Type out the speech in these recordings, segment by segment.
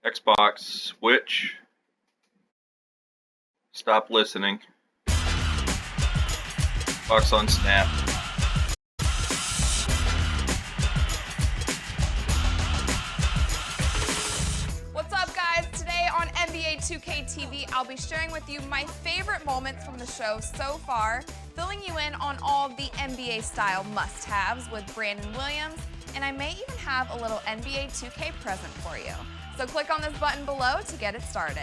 Xbox, switch. Stop listening. Xbox on Snap. What's up, guys? Today on NBA 2K TV, I'll be sharing with you my favorite moments from the show so far, filling you in on all of the NBA-style must-haves with Brandon Williams, and I may even have a little NBA 2K present for you. So click on this button below to get it started.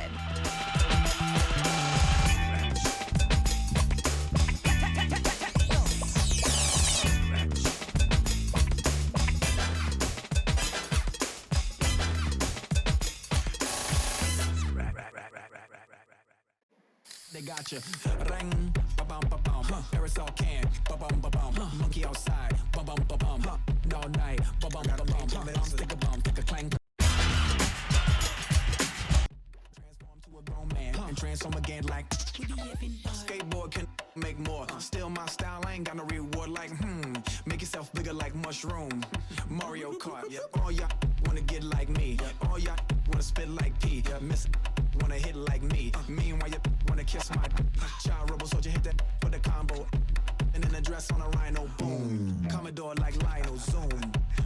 They got you. Ring, ba-bum, ba-bum. Aerosol can, ba-bum, ba-bum. Monkey outside, ba-bum, ba-bum. All night, ba-bum, ba-bum. Stick a bum, stick a clang. Transform to a grown man and transform again like skateboard can make more. Still my style, I ain't got no reward like make yourself bigger like mushroom. Mario Kart, all y'all wanna get like me. All y'all wanna spit like P. Miss wanna hit like me. Meanwhile you wanna kiss my child rebel soldier hit that for the combo. And then the dress on a rhino, boom. Commodore like Lionel, zoom.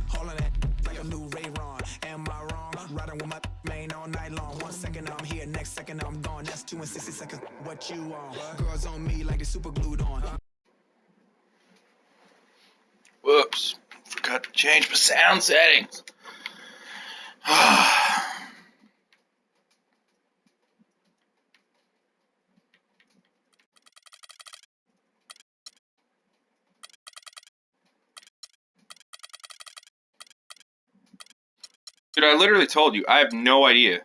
Holding that like a new Ray-Ron. Am I wrong? Riding with my main all night long. 1 second I'm here, next second I'm gone. That's 2 and 60 seconds. What you on? Girls on me like they super glued on. Whoops. Forgot to change my sound settings. Dude, I literally told you, I have no idea.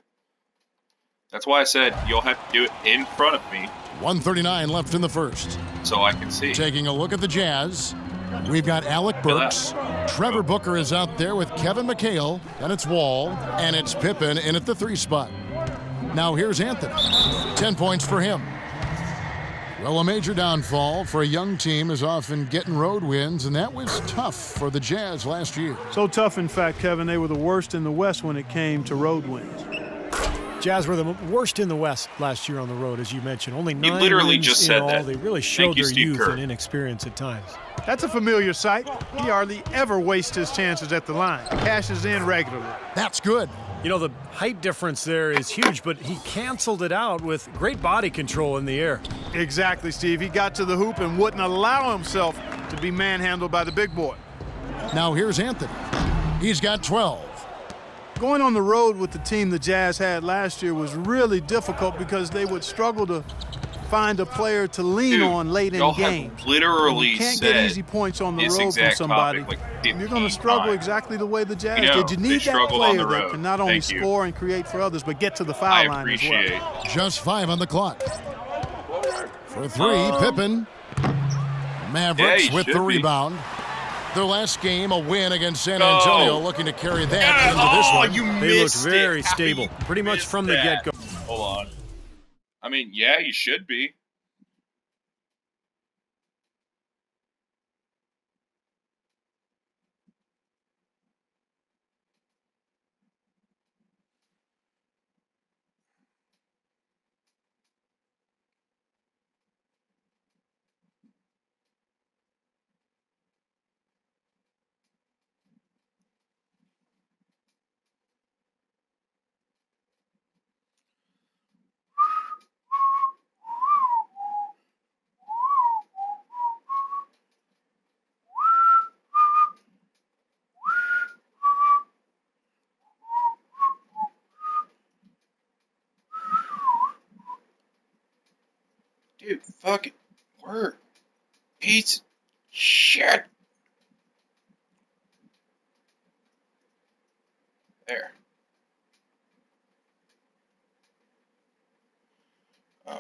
That's why I said you'll have to do it in front of me. 1:39 left in the first. So I can see. Taking a look at the Jazz, we've got Alec Burks. Trevor Booker is out there with Kevin McHale, and it's Wall, and it's Pippen in at the 3 spot. Now here's Anthony. 10 points for him. Well, a major downfall for a young team is often getting road wins, and that was tough for the Jazz last year. So tough, in fact, Kevin, they were the worst in the West when it came to road wins. Jazz were the worst in the West last year on the road, as you mentioned. Only 9 literally wins just in said all. that. They really showed you, their Steve youth Kerr. and inexperience at times. That's a familiar sight. He hardly ever wastes his chances at the line. Cashes in regularly. That's good. You know, the height difference there is huge, but he canceled it out with great body control in the air. Exactly, Steve. He got to the hoop and wouldn't allow himself to be manhandled by the big boy. Now here's Anthony. He's got 12. Going on the road with the team the Jazz had last year was really difficult because they would struggle to find a player to lean on late in games. Literally you can't said get easy points on the this road from exact somebody. topic, like, You're going to struggle 15 exactly the way the Jazz know, did. You they need that struggled on player the that road. can not only Thank you. score and create for others, but get to the I foul line as well. appreciate. Just 5 on the clock. For 3, Pippen. Mavericks Yeah, with the should be. rebound. Their last game, a win against San Antonio, looking to carry that into this one. They looked very stable, pretty much from the get-go. Hold on. I mean, yeah, you should be. Dude, fucking work. Piece of shit. There. You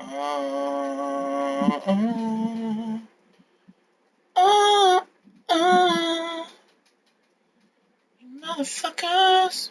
motherfuckers.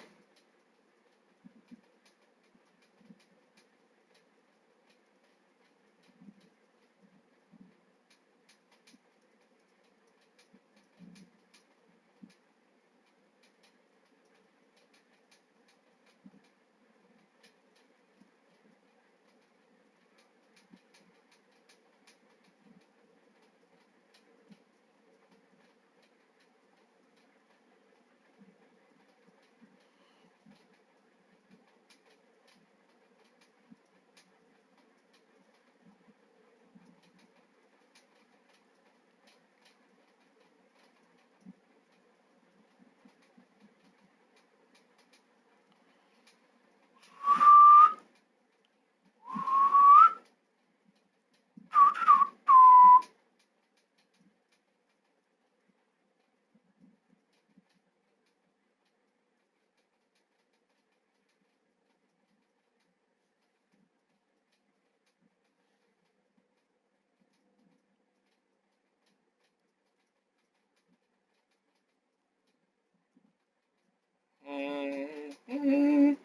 Mm.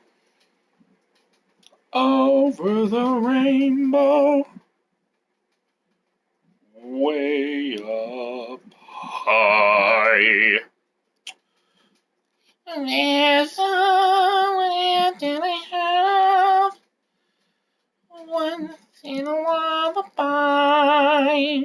Over the rainbow, way up high. There's a land that I have once in a lullaby.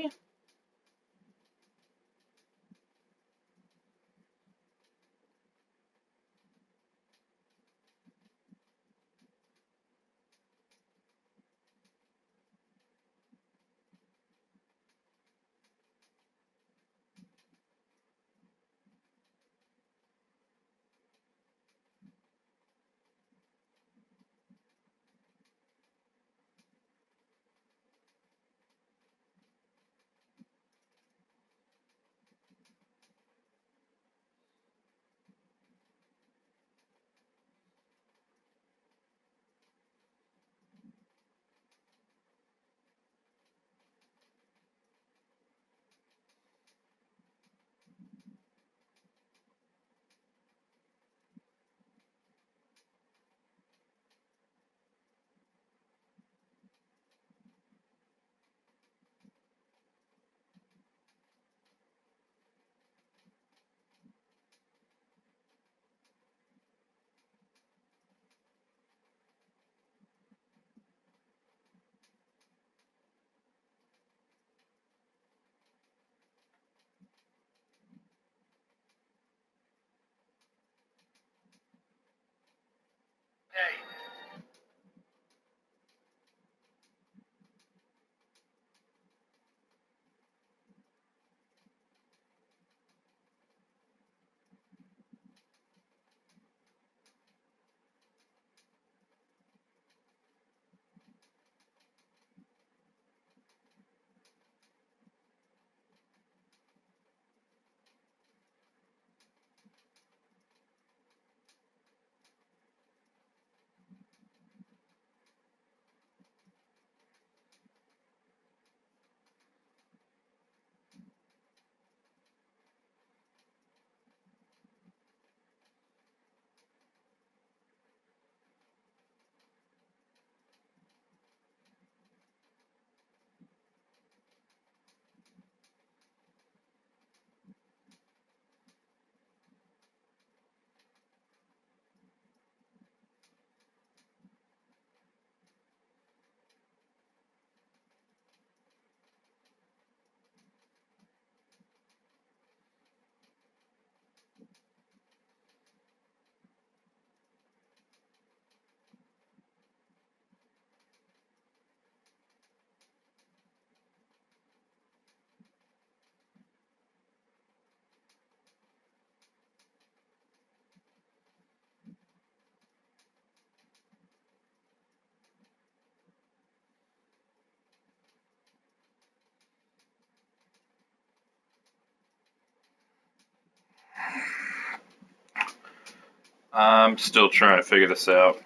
I'm still trying to figure this out.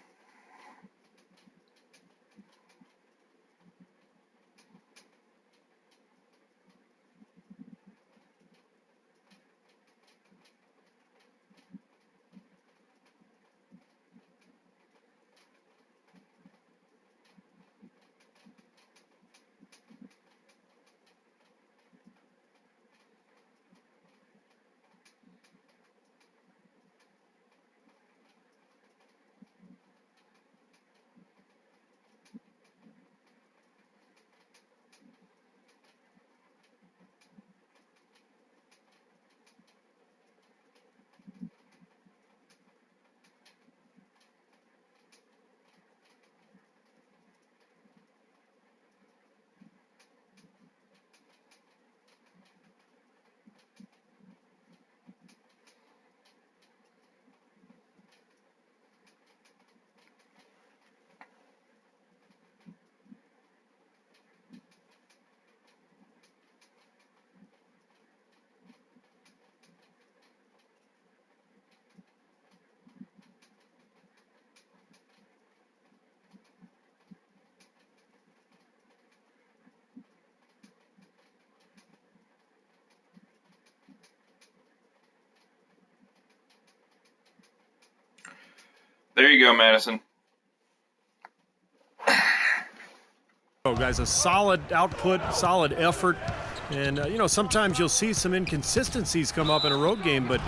There you go, Madison. Oh, guys, a solid output, solid effort. And, you know, sometimes you'll see some inconsistencies come up in a road game, but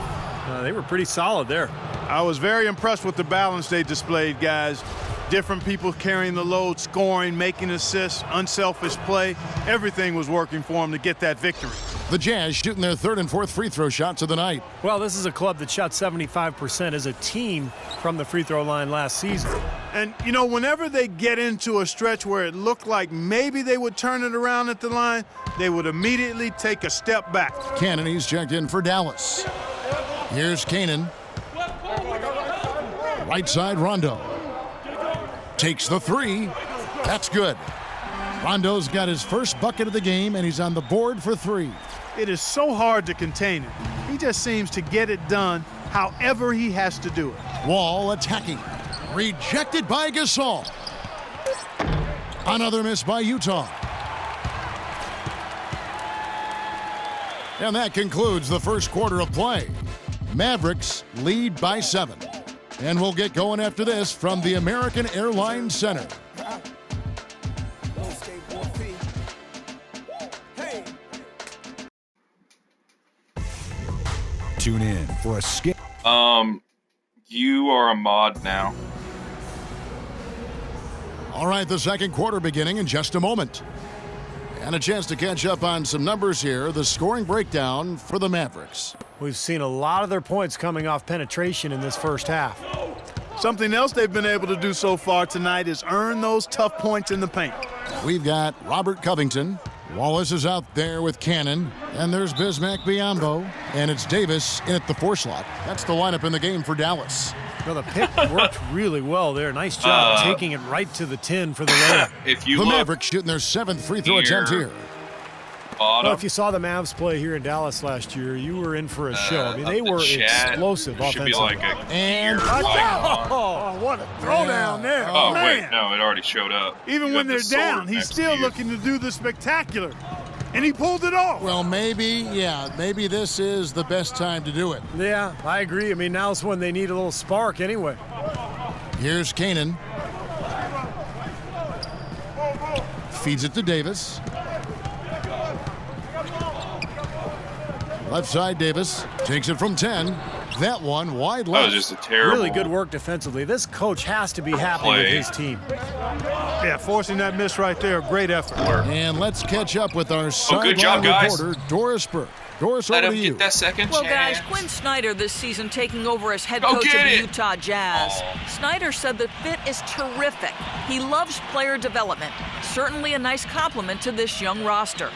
they were pretty solid there. I was very impressed with the balance they displayed, guys. Different people carrying the load, scoring, making assists, unselfish play. Everything was working for them to get that victory. The Jazz shooting their third and fourth free throw shots of the night. Well, this is a club that shot 75% as a team from the free throw line last season. And, you know, whenever they get into a stretch where it looked like maybe they would turn it around at the line, they would immediately take a step back. Cannon, he's checked in for Dallas. Here's Kanan. Right side, Rondo. Takes the three. That's good. Rondo's got his first bucket of the game, and he's on the board for three. It is so hard to contain him. He just seems to get it done however he has to do it. Wall attacking. Rejected by Gasol. Another miss by Utah. And that concludes the first quarter of play. Mavericks lead by 7. And we'll get going after this from the American Airlines Center. Tune in for a skip. You are a mod now. All right, the second quarter beginning in just a moment. And a chance to catch up on some numbers here. The scoring breakdown for the Mavericks. We've seen a lot of their points coming off penetration in this first half. Something else they've been able to do so far tonight is earn those tough points in the paint. We've got Robert Covington. Wallace is out there with Cannon. And there's Bismack Biyombo. And it's Davis in at the 4 slot. That's the lineup in the game for Dallas. Well, the pick worked really well there. Nice job taking it right to the 10 for the layup. If you The look Mavericks shooting their 7th free throw attempt here. bottom, Well, if you saw the Mavs play here in Dallas last year, you were in for a show. I mean, they were explosive should offensively. be like a And icon. Oh, what a throwdown there. Oh, man. wait, no, it already showed up. Even You when got they're the sword down, he's next to still you. looking to do the spectacular. And he pulled it off. Well, maybe this is the best time to do it. Yeah, I agree. I mean, now's when they need a little spark anyway. Here's Kanan. Feeds it to Davis. Left side, Davis takes it from 10. That one wide That left. was just a terrible. Really good work defensively. This coach has to be happy with his team. Yeah, forcing that miss right there, great effort. And let's catch up with our good job, sideline guys. reporter, Doris Burke. Doris, Let over him to you. get that second Well, chance. guys, Quinn Snyder this season taking over as head Go coach of get the it. Utah Jazz. Snyder said the fit is terrific. He loves player development. Certainly a nice compliment to this young roster.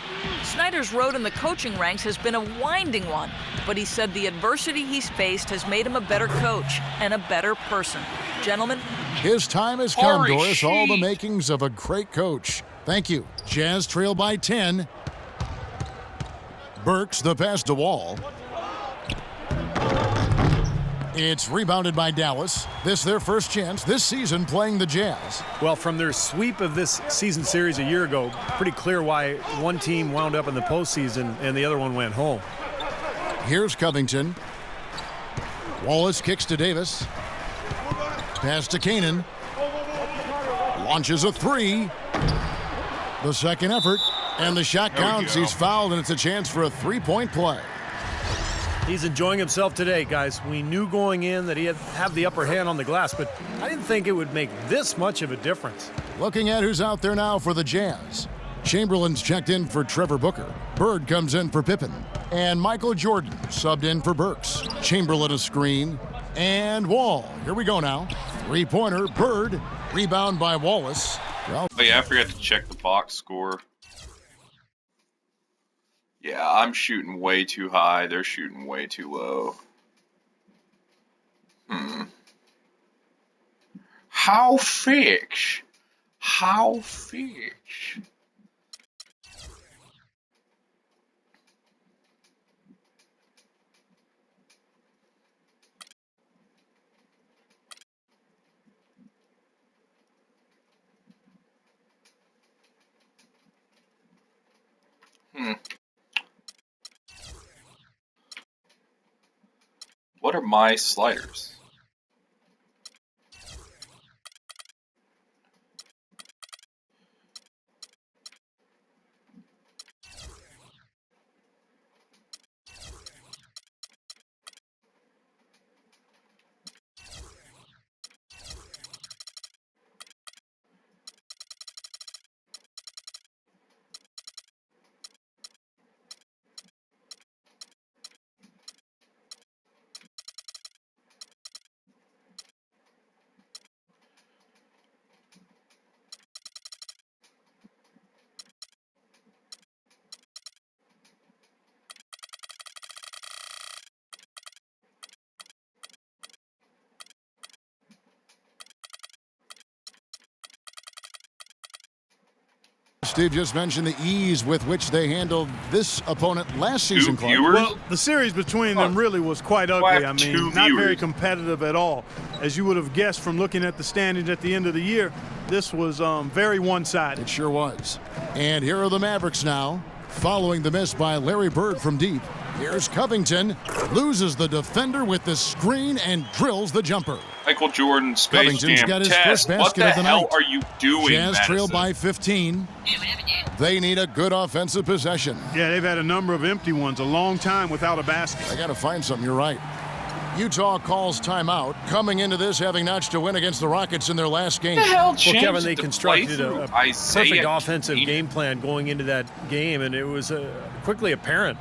Snyder's road in the coaching ranks has been a winding one, but he said the adversity he's faced has made him a better coach and a better person. Gentlemen, His time has come, Holy Doris. All the sheet. makings of a great coach. Thank you. Jazz trail by 10. Burks the pass to Wall. It's rebounded by Dallas. This their first chance this season playing the Jazz. Well, from their sweep of this season series a year ago, pretty clear why one team wound up in the postseason and the other one went home. Here's Covington. Wallace kicks to Davis. Pass to Kanan. Launches a 3. The second effort. And the shot There we counts. go. He's fouled, and it's a chance for a 3-point play. He's enjoying himself today, guys. We knew going in that he'd have the upper hand on the glass, but I didn't think it would make this much of a difference. Looking at who's out there now for the Jazz. Chamberlain's checked in for Trevor Booker. Bird comes in for Pippen. And Michael Jordan subbed in for Burks. Chamberlain a screen. And Wall. Here we go now. 3-pointer. Bird. Rebound by Wallace. Well, Oh, yeah, I forgot to check the box score. Yeah, I'm shooting way too high. They're shooting way too low. How fix? How fix? What are my sliders? Steve just mentioned the ease with which they handled this opponent last season, Clark. Viewers? Well, the series between them really was quite ugly. I two mean, not very viewers. competitive at all. As you would have guessed from looking at the standings at the end of the year, this was very one-sided. It sure was. And here are the Mavericks now, following the miss by Larry Bird from deep. Here's Covington, loses the defender with the screen and drills the jumper. Michael Jordan, Space Covington's Jam got his test. first basket What the of the hell night. are you doing, Jazz trail Madison? by 15. They need a good offensive possession. Yeah, they've had a number of empty ones, a long time without a basket. I got to find something. You're right. Utah calls timeout, coming into this having notched a win against the Rockets in their last game. What the hell Well, changed Kevin, they the constructed playthrough? a Isaiah perfect offensive Keenan. game plan going into that game, and it was quickly apparent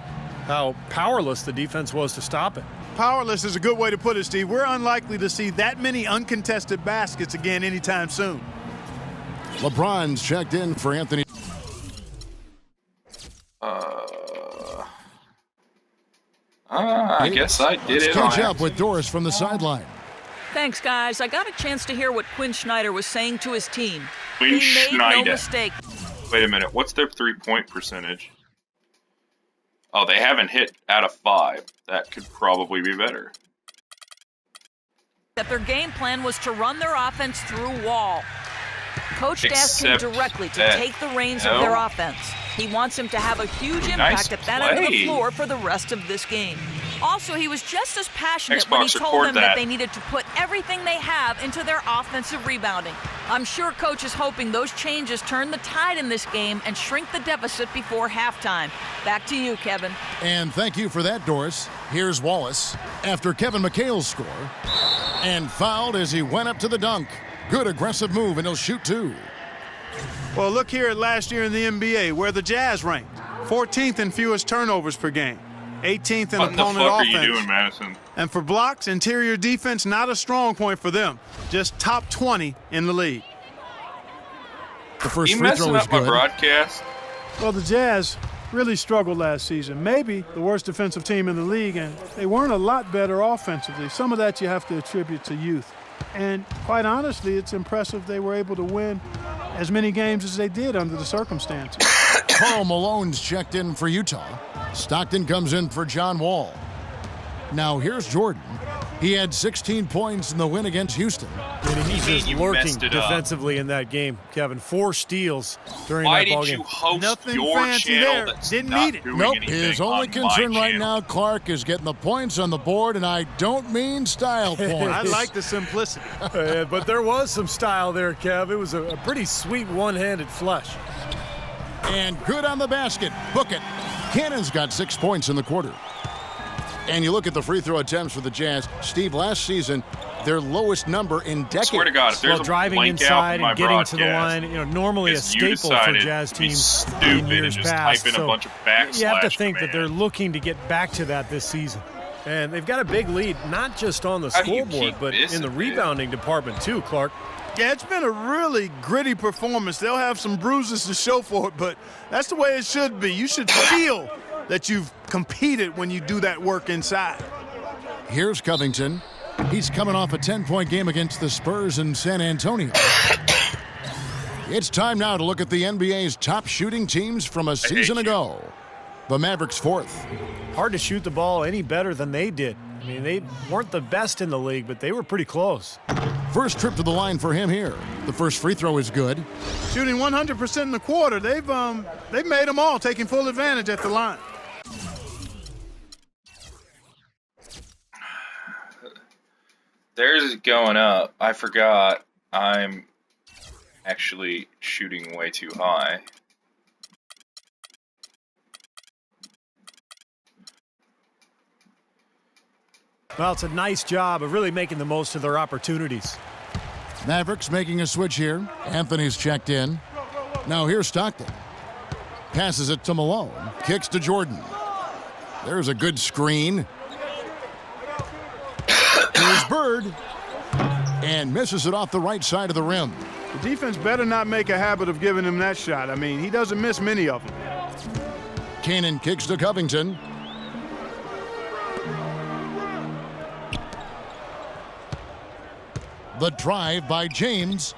how powerless the defense was to stop it. Powerless is a good way to put it, Steve. We're unlikely to see that many uncontested baskets again anytime soon. LeBron's checked in for Anthony. I guess I did Let's it. catch on up with Doris from the sideline. Thanks, guys. I got a chance to hear what Quinn Snyder was saying to his team. Quinn He made no Snyder. mistake. Wait a minute. What's their 3-point percentage? Oh, they haven't hit out of 5. That could probably be better. That their game plan was to run their offense through Wall. Coach asked him Except directly to that- take the reins no. of their offense. He wants him to have a huge Nice impact at that end of the play. floor for the rest of this game. Also, he was just as passionate Xbox, when he told record them that that. they needed to put everything they have into their offensive rebounding. I'm sure Coach is hoping those changes turn the tide in this game and shrink the deficit before halftime. Back to you, Kevin. And thank you for that, Doris. Here's Wallace after Kevin McHale's score. And fouled as he went up to the dunk. Good aggressive move, and he'll shoot 2. Well, look here at last year in the NBA, where the Jazz ranked 14th in fewest turnovers per game, 18th in What in the opponent fuck are offense. you doing, Madison? And for blocks, interior defense, not a strong point for them. Just top 20 in the league. The first You free messing throw is up my good. broadcast? Well, the Jazz really struggled last season. Maybe the worst defensive team in the league, and they weren't a lot better offensively. Some of that you have to attribute to youth. And quite honestly, it's impressive they were able to win as many games as they did under the circumstances. Karl Malone's checked in for Utah. Stockton comes in for John Wall. Now here's Jordan. He had 16 points in the win against Houston. And he's just You lurking messed it up. defensively in that game, Kevin. 4 steals during Why that ball did you game. host Nothing your fancy channel there. that's Didn't not need it. doing Nope, anything his only on concern my right channel? now, Clark, is getting the points on the board, and I don't mean style points. I like the simplicity. But there was some style there, Kev. It was a pretty sweet one-handed flush. And good on the basket. Book it. Cannon's got 6 points in the quarter. And you look at the free throw attempts for the Jazz. Steve, last season, their lowest number in decades. Swear to God, if there's Well, a driving blank out inside in my and getting to the broadcast, line, normally a because you staple for decided Jazz to be teams stupid in and years just past. type in a So bunch of you have to backslash think that they're command. looking to get back to that this season. And they've got a big lead, not just on the How do you scoreboard, keep but this in the in bed? rebounding department too, Clark. Yeah, it's been a really gritty performance. They'll have some bruises to show for it, but that's the way it should be. You should feel that you've competed when you do that work inside. Here's Covington. He's coming off a 10-point game against the Spurs in San Antonio. It's time now to look at the NBA's top shooting teams from a season ago. The Mavericks 4th. Hard to shoot the ball any better than they did. I mean, they weren't the best in the league, but they were pretty close. First trip to the line for him here. The first free throw is good. Shooting 100% in the quarter. They've made them all, taking full advantage at the line. Theirs is going up. I forgot. I'm actually shooting way too high. Well, it's a nice job of really making the most of their opportunities. Mavericks making a switch here. Anthony's checked in. Now here's Stockton. Passes it to Malone. Kicks to Jordan. There's a good screen. Here's Bird. And misses it off the right side of the rim. The defense better not make a habit of giving him that shot. I mean, he doesn't miss many of them. Cannon kicks to Covington. The drive by James.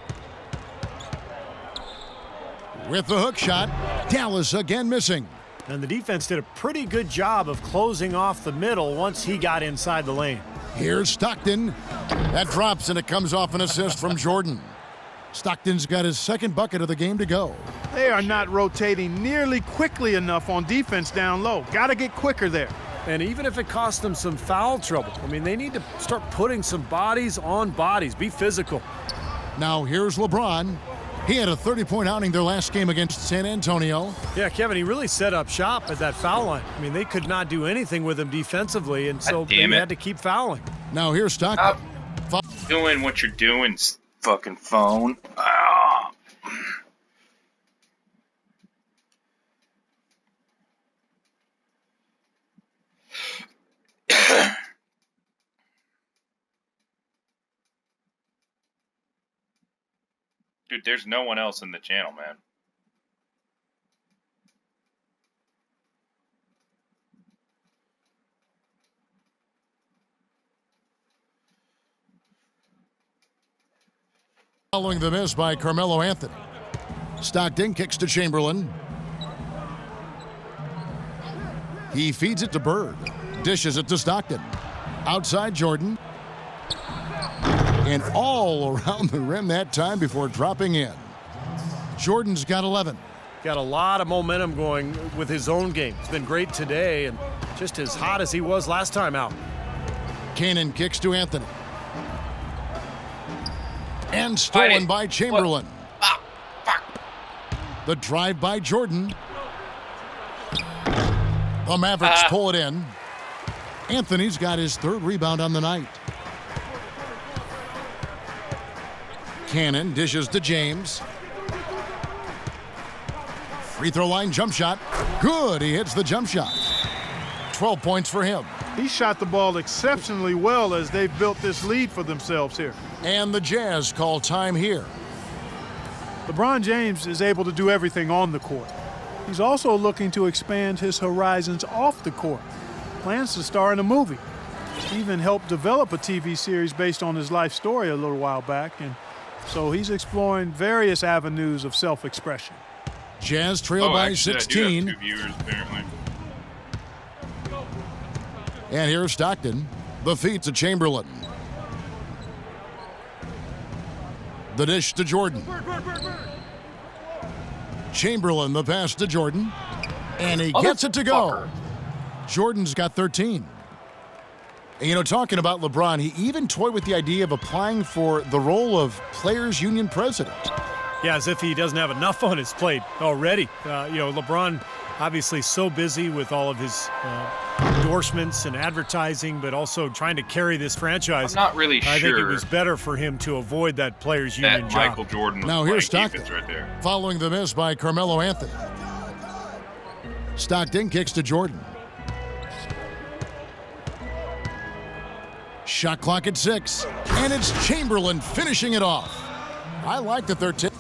with the hook shot. Dallas again missing. And the defense did a pretty good job of closing off the middle once he got inside the lane. Here's Stockton. That drops, and it comes off an assist from Jordan. Stockton's got his second bucket of the game to go. They are not rotating nearly quickly enough on defense down low. Got to get quicker there. And even if it costs them some foul trouble, I mean, they need to start putting some bodies on bodies. Be physical. Now here's LeBron. He had a 30-point outing their last game against San Antonio. Yeah, Kevin, he really set up shop at that foul line. I mean, they could not do anything with him defensively, and so they had to keep fouling. Now here's Stockton. Stop doing what you're doing, fucking phone. Ah. Dude, there's no one else in the channel, man. Following the miss by Carmelo Anthony. Stockton kicks to Chamberlain. He feeds it to Bird. Dishes it to Stockton. Outside Jordan. And all around the rim that time before dropping in. Jordan's got 11. Got a lot of momentum going with his own game. It's been great today and just as hot as he was last time out. Cannon kicks to Anthony. And stolen by Chamberlain. The drive by Jordan. The Mavericks pull it in. Anthony's got his third rebound on the night. Cannon dishes to James. Free throw line jump shot. Good, he hits the jump shot. 12 points for him. He shot the ball exceptionally well as they've built this lead for themselves here. And the Jazz call time here. LeBron James is able to do everything on the court. He's also looking to expand his horizons off the court. Plans to star in a movie. Even helped develop a TV series based on his life story a little while back, and so he's exploring various avenues of self-expression. Jazz trail by 16. I do have 2 viewers, apparently. And here's Stockton. The feed to Chamberlain. The dish to Jordan. Chamberlain, the pass to Jordan. And he gets it to go. Jordan's got 13. And, you know, talking about LeBron, he even toyed with the idea of applying for the role of Players Union president. Yeah, as if he doesn't have enough on his plate already. LeBron obviously so busy with all of his endorsements and advertising, but also trying to carry this franchise. I'm not really sure. I think it was better for him to avoid that Players Union job. Michael Jordan was now here's Stockton right there. Following the miss by Carmelo Anthony. Stockton kicks to Jordan. Shot clock at 6, and it's Chamberlain finishing it off. I like the 13.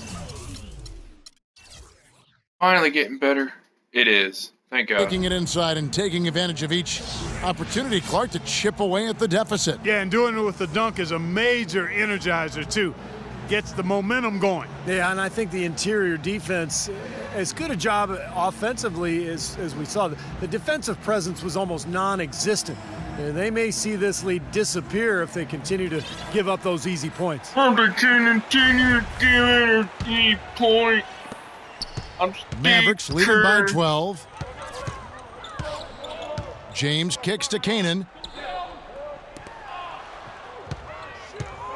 Finally getting better. It is. Thank God. Taking it inside and taking advantage of each opportunity, Clark, to chip away at the deficit. Yeah, and doing it with the dunk is a major energizer, too. Gets the momentum going. Yeah, and I think the interior defense, as good a job offensively as we saw, the defensive presence was almost non-existent. And they may see this lead disappear if they continue to give up those easy points. Mavericks leading by 12. James kicks to Canaan.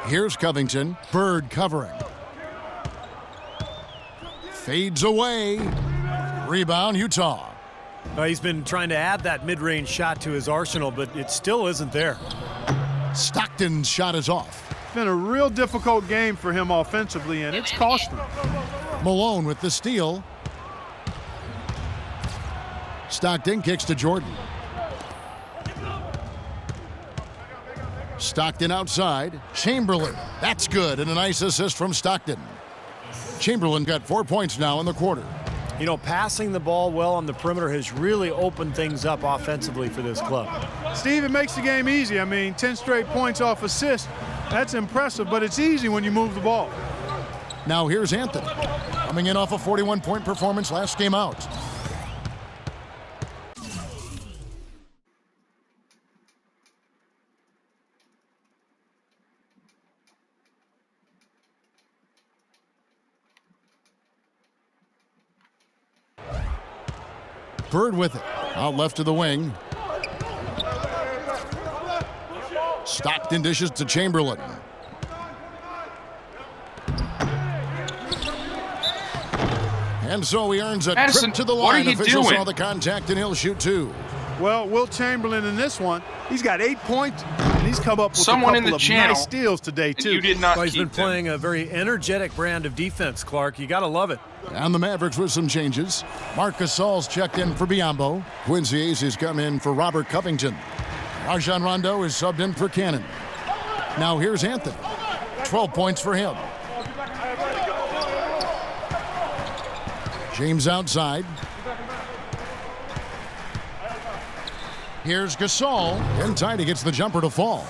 Here's Covington. Bird covering. Fades away. Rebound, Utah. He's been trying to add that mid-range shot to his arsenal, but it still isn't there. Stockton's shot is off. It's been a real difficult game for him offensively, and it's cost him. Malone with the steal. Stockton kicks to Jordan. Stockton outside. Chamberlain. That's good, and a nice assist from Stockton. Chamberlain got 4 points now in the quarter. You know, passing the ball well on the perimeter has really opened things up offensively for this club. Steve, it makes the game easy. I mean, 10 straight points off assists. That's impressive, but it's easy when you move the ball. Now here's Anthony, coming in off a 41-point performance last game out. Bird with it, out left to the wing. Stockton dishes to Chamberlain. And so he earns a Madison, trip to the what are line. you Officials doing? saw the contact and he'll shoot 2. Well, Will Chamberlain in this one, he's got 8 points, and he's come up with Someone a in couple the of channel, nice steals today, And too. you did not Well, he's keep been them. playing a very energetic brand of defense, Clark. You got to love it. And the Mavericks with some changes. Marc Gasol's checked in for Biombo. Quincy Hayes has come in for Robert Covington. Rajon Rondo is subbed in for Cannon. Now here's Anthony. 12 points for him. James outside. Here's Gasol. In tight, he gets the jumper to fall.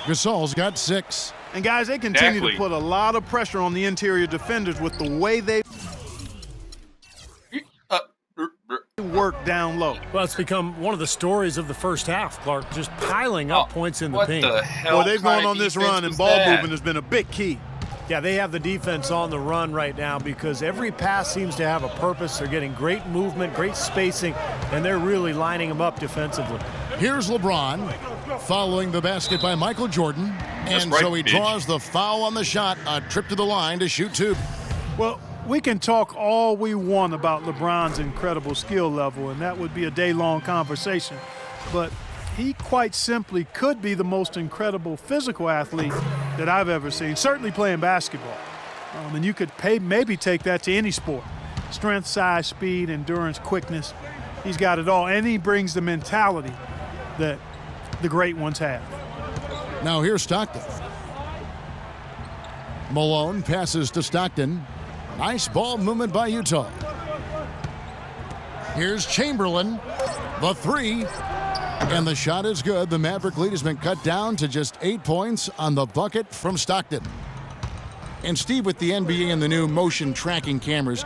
Gasol's got 6. And guys, they continue Exactly. to put a lot of pressure on the interior defenders with the way they work down low. Well, it's become one of the stories of the first half, Clark, just piling up points in the what paint. the hell? Well, they've kind gone of on this defense run, and was ball that? movement has been a big key. Yeah, they have the defense on the run right now because every pass seems to have a purpose. They're getting great movement, great spacing, and they're really lining them up defensively. Here's LeBron following the basket by Michael Jordan. And right, so he bitch. draws the foul on the shot. A trip to the line to shoot 2. Well, we can talk all we want about LeBron's incredible skill level, and that would be a day-long conversation. But he quite simply could be the most incredible physical athlete that I've ever seen, certainly playing basketball. And you could maybe take that to any sport. Strength, size, speed, endurance, quickness. He's got it all, and he brings the mentality that the great ones have. Now here's Stockton. Malone passes to Stockton. Nice ball movement by Utah. Here's Chamberlain. The 3. And the shot is good. The Maverick lead has been cut down to just 8 points on the bucket from Stockton. And Steve, with the NBA and the new motion tracking cameras,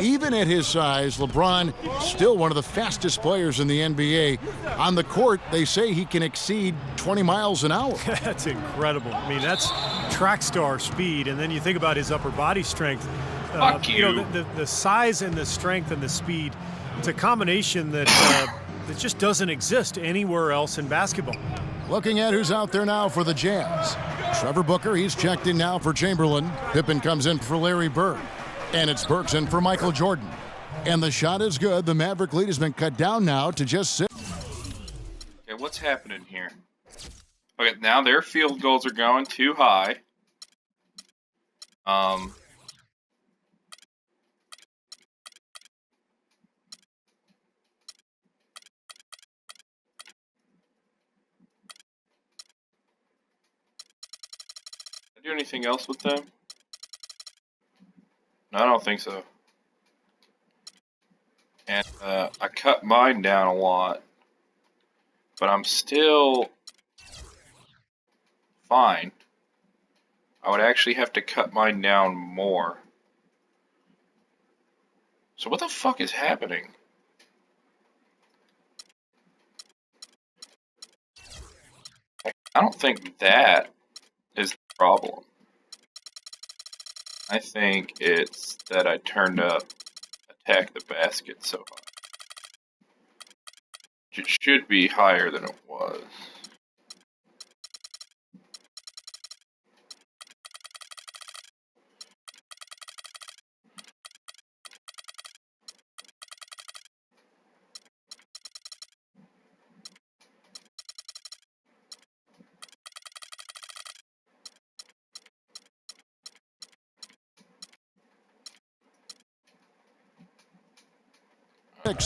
even at his size, LeBron still one of the fastest players in the NBA. On the court, they say he can exceed 20 miles an hour. That's incredible. I mean, that's track star speed, and then you think about his upper body strength. Fuck You know, you. the size and the strength and the speed, it's a combination that that just doesn't exist anywhere else in basketball. Looking at who's out there now for the Jazz. Trevor Booker, he's checked in now for Chamberlain. Pippen comes in for Larry Bird. And it's Burks in for Michael Jordan. And the shot is good. The Maverick lead has been cut down now to just 6. Okay, what's happening here? Okay, now their field goals are going too high. Did I do anything else with them? No, I don't think so. And I cut mine down a lot, but I'm still fine. I would actually have to cut mine down more. So what the fuck is happening? I don't think that is the problem. I think it's that I turned up attack the basket so high. It should be higher than it was.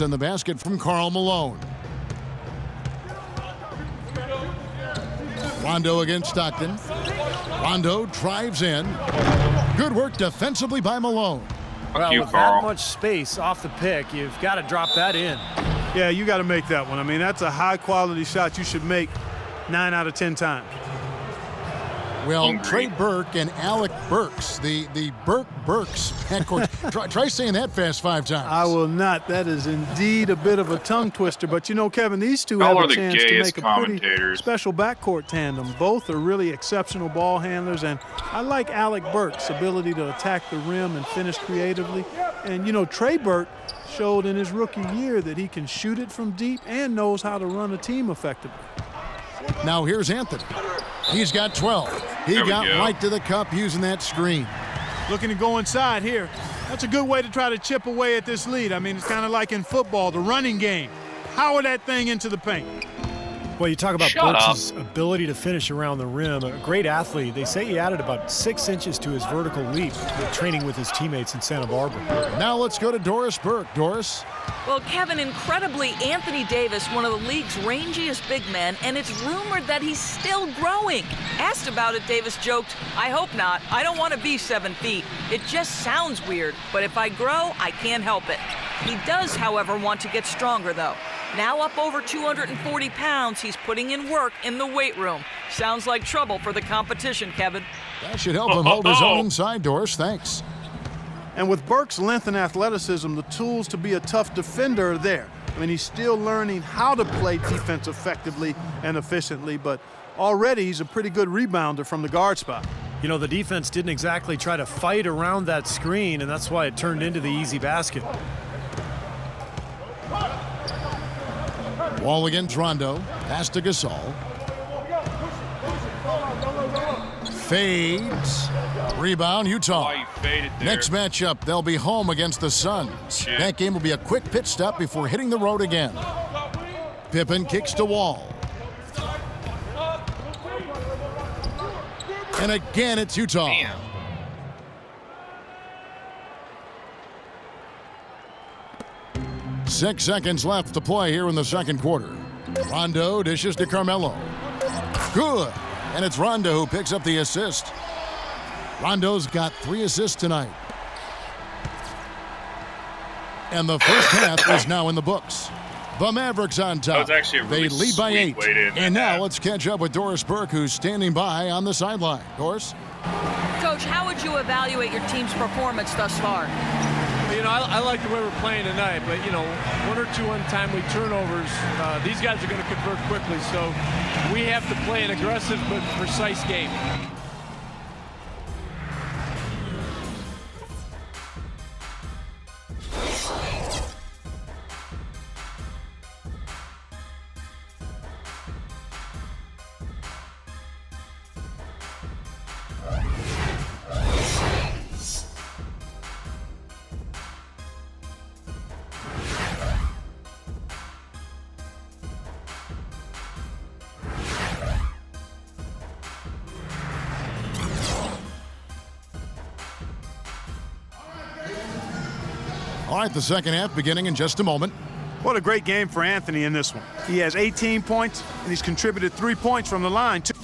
In the basket from Karl Malone. Rondo against Stockton. Rondo drives in. Good work defensively by Malone. Fuck you, with Carl. that much space off the pick, you've got to drop that in. Yeah, you got to make that one. I mean, that's a high-quality shot you should make 9 out of 10 times. Well, hungry. Trey Burke and Alec Burks, the Burks backcourt. Try saying that fast 5 times. I will not. That is indeed a bit of a tongue twister. But you know, Kevin, these two Y'all have are a the chance to gayest make a pretty commentators. special backcourt tandem. Both are really exceptional ball handlers, and I like Alec Burks' ability to attack the rim and finish creatively. And you know, Trey Burke showed in his rookie year that he can shoot it from deep and knows how to run a team effectively. Now here's Anthony. He's got 12. He There we got go. right to the cup using that screen. Looking to go inside here. That's a good way to try to chip away at this lead. I mean, it's kind of like in football, the running game. Power that thing into the paint. Well, you talk about Shut Burks' ability to finish around the rim. A great athlete. They say he added about 6 inches to his vertical leap training with his teammates in Santa Barbara. Now let's go to Doris Burke. Doris? Well, Kevin, incredibly, Anthony Davis, one of the league's rangiest big men, and it's rumored that he's still growing. Asked about it, Davis joked, "I hope not. I don't want to be 7 feet. It just sounds weird, but if I grow, I can't help it." He does, however, want to get stronger, though. Now up over 240 pounds, he's putting in work in the weight room. Sounds like trouble for the competition, Kevin. That should help him hold his own inside, Doris. Thanks. And with Burke's length and athleticism, the tools to be a tough defender are there. I mean, he's still learning how to play defense effectively and efficiently, but already he's a pretty good rebounder from the guard spot. You know, the defense didn't exactly try to fight around that screen, and that's why it turned into the easy basket. Wall against Rondo. Pass to Gasol. Fades. Rebound, Utah. Why you faded there? Next matchup, they'll be home against the Suns. Shit. That game will be a quick pit stop before hitting the road again. Pippen kicks to Wall. And again, it's Utah. Damn. Six seconds left to play here in the second quarter. Rondo dishes to Carmelo. Good. And it's Rondo who picks up the assist. Rondo's got 3 assists tonight. And the first half is now in the books. The Mavericks on top. That was actually a really they lead by sweet 8. way to end And that now half. let's catch up with Doris Burke, who's standing by on the sideline. Doris? Coach, how would you evaluate your team's performance thus far? You know, I like the way we're playing tonight, but, you know, 1 or 2 untimely turnovers, these guys are going to convert quickly, so we have to play an aggressive but precise game. All right, the second half beginning in just a moment. What a great game for Anthony in this one. He has 18 points, and he's contributed 3 points from the line, too.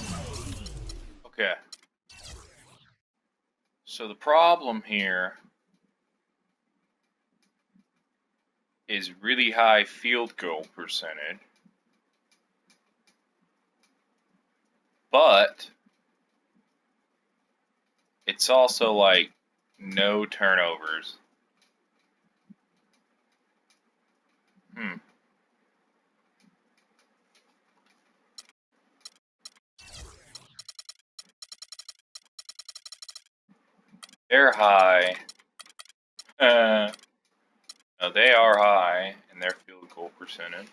Okay. So the problem here is really high field goal percentage. But it's also like no turnovers. They're high. No, they are high in their field goal percentage.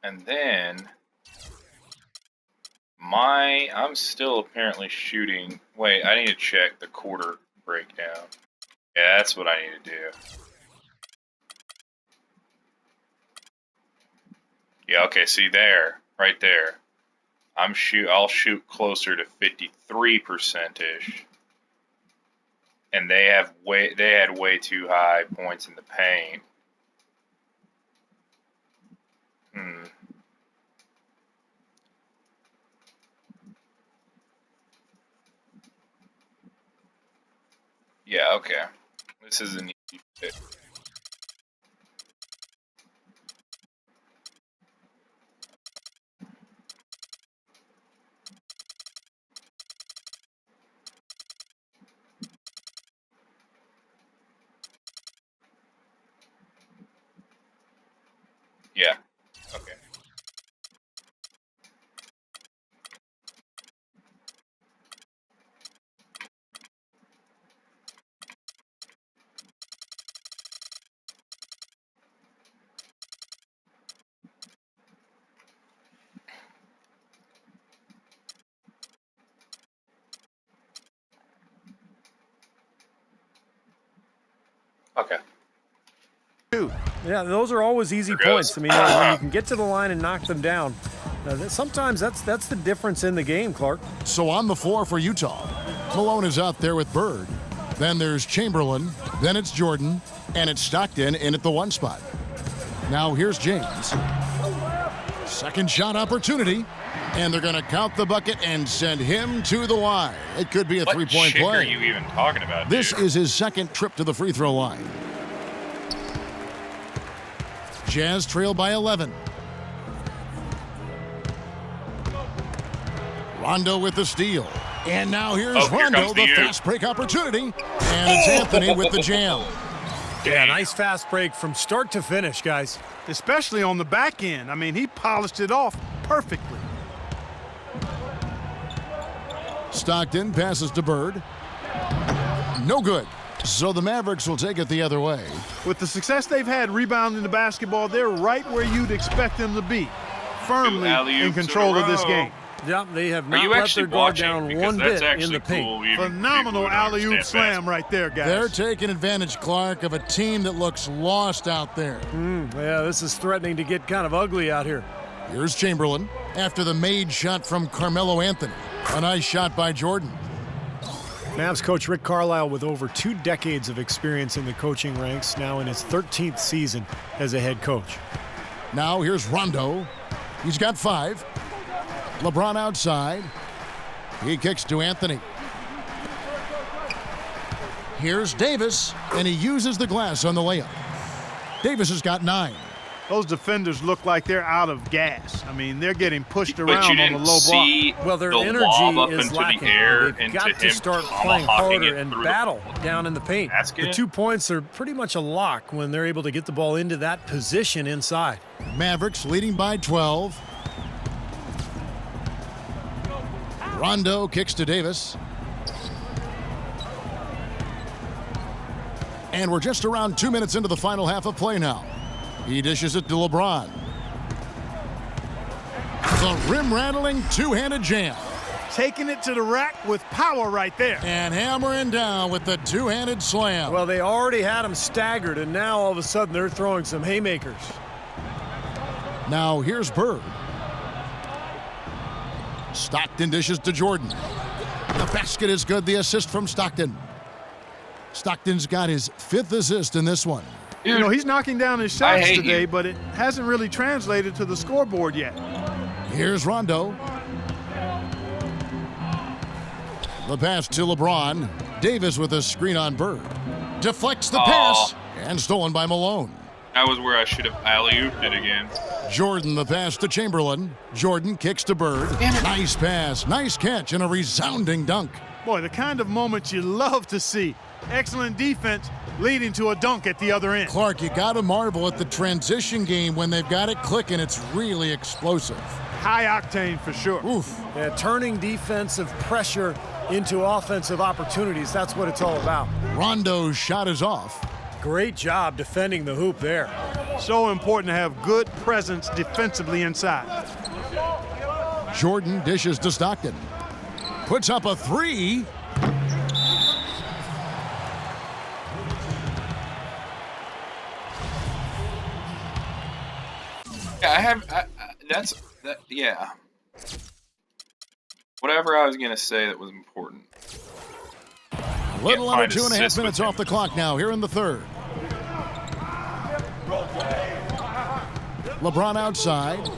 And then I'm still apparently shooting. Wait, I need to check the quarter breakdown. Yeah, that's what I need to do. Yeah, okay, see there, right there. I'll shoot closer to 53%-ish. And they had way too high points in the paint. Yeah, okay. This is an easy fit. Yeah. Okay. Okay. Yeah, those are always easy points. I mean, when you can get to the line and knock them down, sometimes that's the difference in the game, Clark. So on the floor for Utah, Malone is out there with Bird. Then there's Chamberlain. Then it's Jordan. And it's Stockton in at the 1 spot. Now here's James. Second shot opportunity. And they're going to count the bucket and send him to the line. It could be a three-point play. What chick are you even talking about, This dude? is his second trip to the free throw line. Jazz trail by 11. Rondo with the steal. And now here's Rondo, the fast break opportunity. And it's Anthony with the jam. Yeah, nice fast break from start to finish, guys. Especially on the back end. I mean, he polished it off perfectly. Stockton passes to Bird. No good. So the Mavericks will take it the other way. With the success they've had rebounding the basketball, they're right where you'd expect them to be. Firmly in control of this game. Yep, they have not let their guard down one bit in the paint. Phenomenal alley-oop slam right there, guys. They're taking advantage, Clark, of a team that looks lost out there. Yeah, this is threatening to get kind of ugly out here. Here's Chamberlain after the made shot from Carmelo Anthony. A nice shot by Jordan. Mavs coach Rick Carlisle, with over 2 decades of experience in the coaching ranks, now in his 13th season as a head coach. Now here's Rondo. He's got 5. LeBron outside. He kicks to Anthony. Here's Davis, and he uses the glass on the layup. Davis has got 9. Those defenders look like they're out of gas. I mean, they're getting pushed around on the low block. Well, their energy is lacking. They've got to start playing harder and battle down in the paint. The 2 points are pretty much a lock when they're able to get the ball into that position inside. Mavericks leading by 12. Rondo kicks to Davis. And we're just around 2 minutes into the final half of play now. He dishes it to LeBron. The rim-rattling two-handed jam. Taking it to the rack with power right there. And hammering down with the two-handed slam. Well, they already had him staggered, and now all of a sudden they're throwing some haymakers. Now here's Bird. Stockton dishes to Jordan. The basket is good. The assist from Stockton. Stockton's got his 5th assist in this one. You know, he's knocking down his shots today, but it hasn't really translated to the scoreboard yet. Here's Rondo. The pass to LeBron. Davis with a screen on Bird. Deflects the pass, and stolen by Malone. That was where I should have alley-ooped it again. Jordan the pass to Chamberlain. Jordan kicks to Bird. Nice pass, nice catch, and a resounding dunk. Boy, the kind of moments you love to see. Excellent defense leading to a dunk at the other end. Clark, you got to marvel at the transition game when they've got it clicking. It's really explosive. High octane for sure. Oof. Yeah, turning defensive pressure into offensive opportunities. That's what it's all about. Rondo's shot is off. Great job defending the hoop there. So important to have good presence defensively inside. Jordan dishes to Stockton. Puts up a 3. Yeah, yeah. Whatever I was going to say that was important. A little under 2.5 minutes off the clock now here in the third. LeBron outside.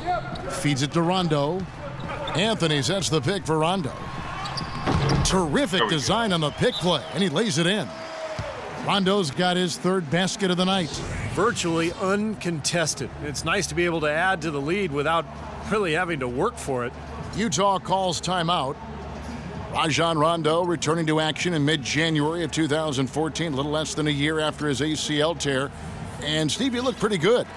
Feeds it to Rondo. Anthony sets the pick for Rondo. Terrific design on the pick play, and he lays it in. Rondo's got his third basket of the night. Virtually uncontested. It's nice to be able to add to the lead without really having to work for it. Utah calls timeout. Rajon Rondo returning to action in mid-January of 2014, a little less than a year after his ACL tear. And Steve, he looked pretty good.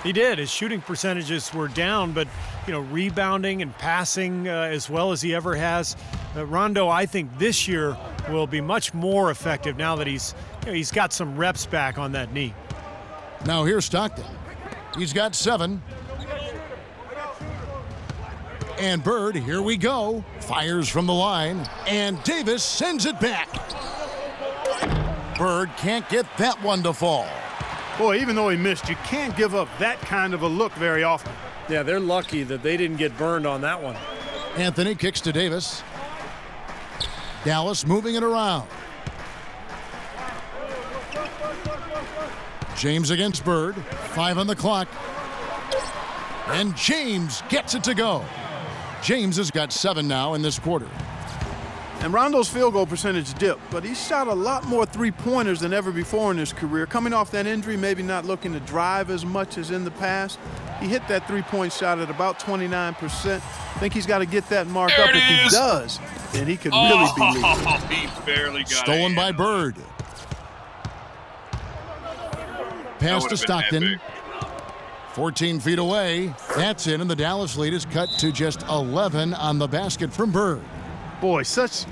He did. His shooting percentages were down, but rebounding and passing as well as he ever has. Rondo, I think this year will be much more effective now that he's got some reps back on that knee. Now here's Stockton. He's got 7. And Bird, here we go. Fires from the line, and Davis sends it back. Bird can't get that one to fall. Boy, even though he missed, you can't give up that kind of a look very often. Yeah, they're lucky that they didn't get burned on that one. Anthony kicks to Davis. Dallas moving it around. James against Bird. 5 on the clock. And James gets it to go. James has got 7 now in this quarter. And Rondo's field goal percentage dipped, but he shot a lot more three-pointers than ever before in his career. Coming off that injury, maybe not looking to drive as much as in the past. He hit that three-point shot at about 29%. I think he's got to get that mark up. If he does, then he could really be leading. He barely got Stolen by Bird. Pass to Stockton. 14 feet away. That's in, and the Dallas lead is cut to just 11 on the basket from Bird. Boy, such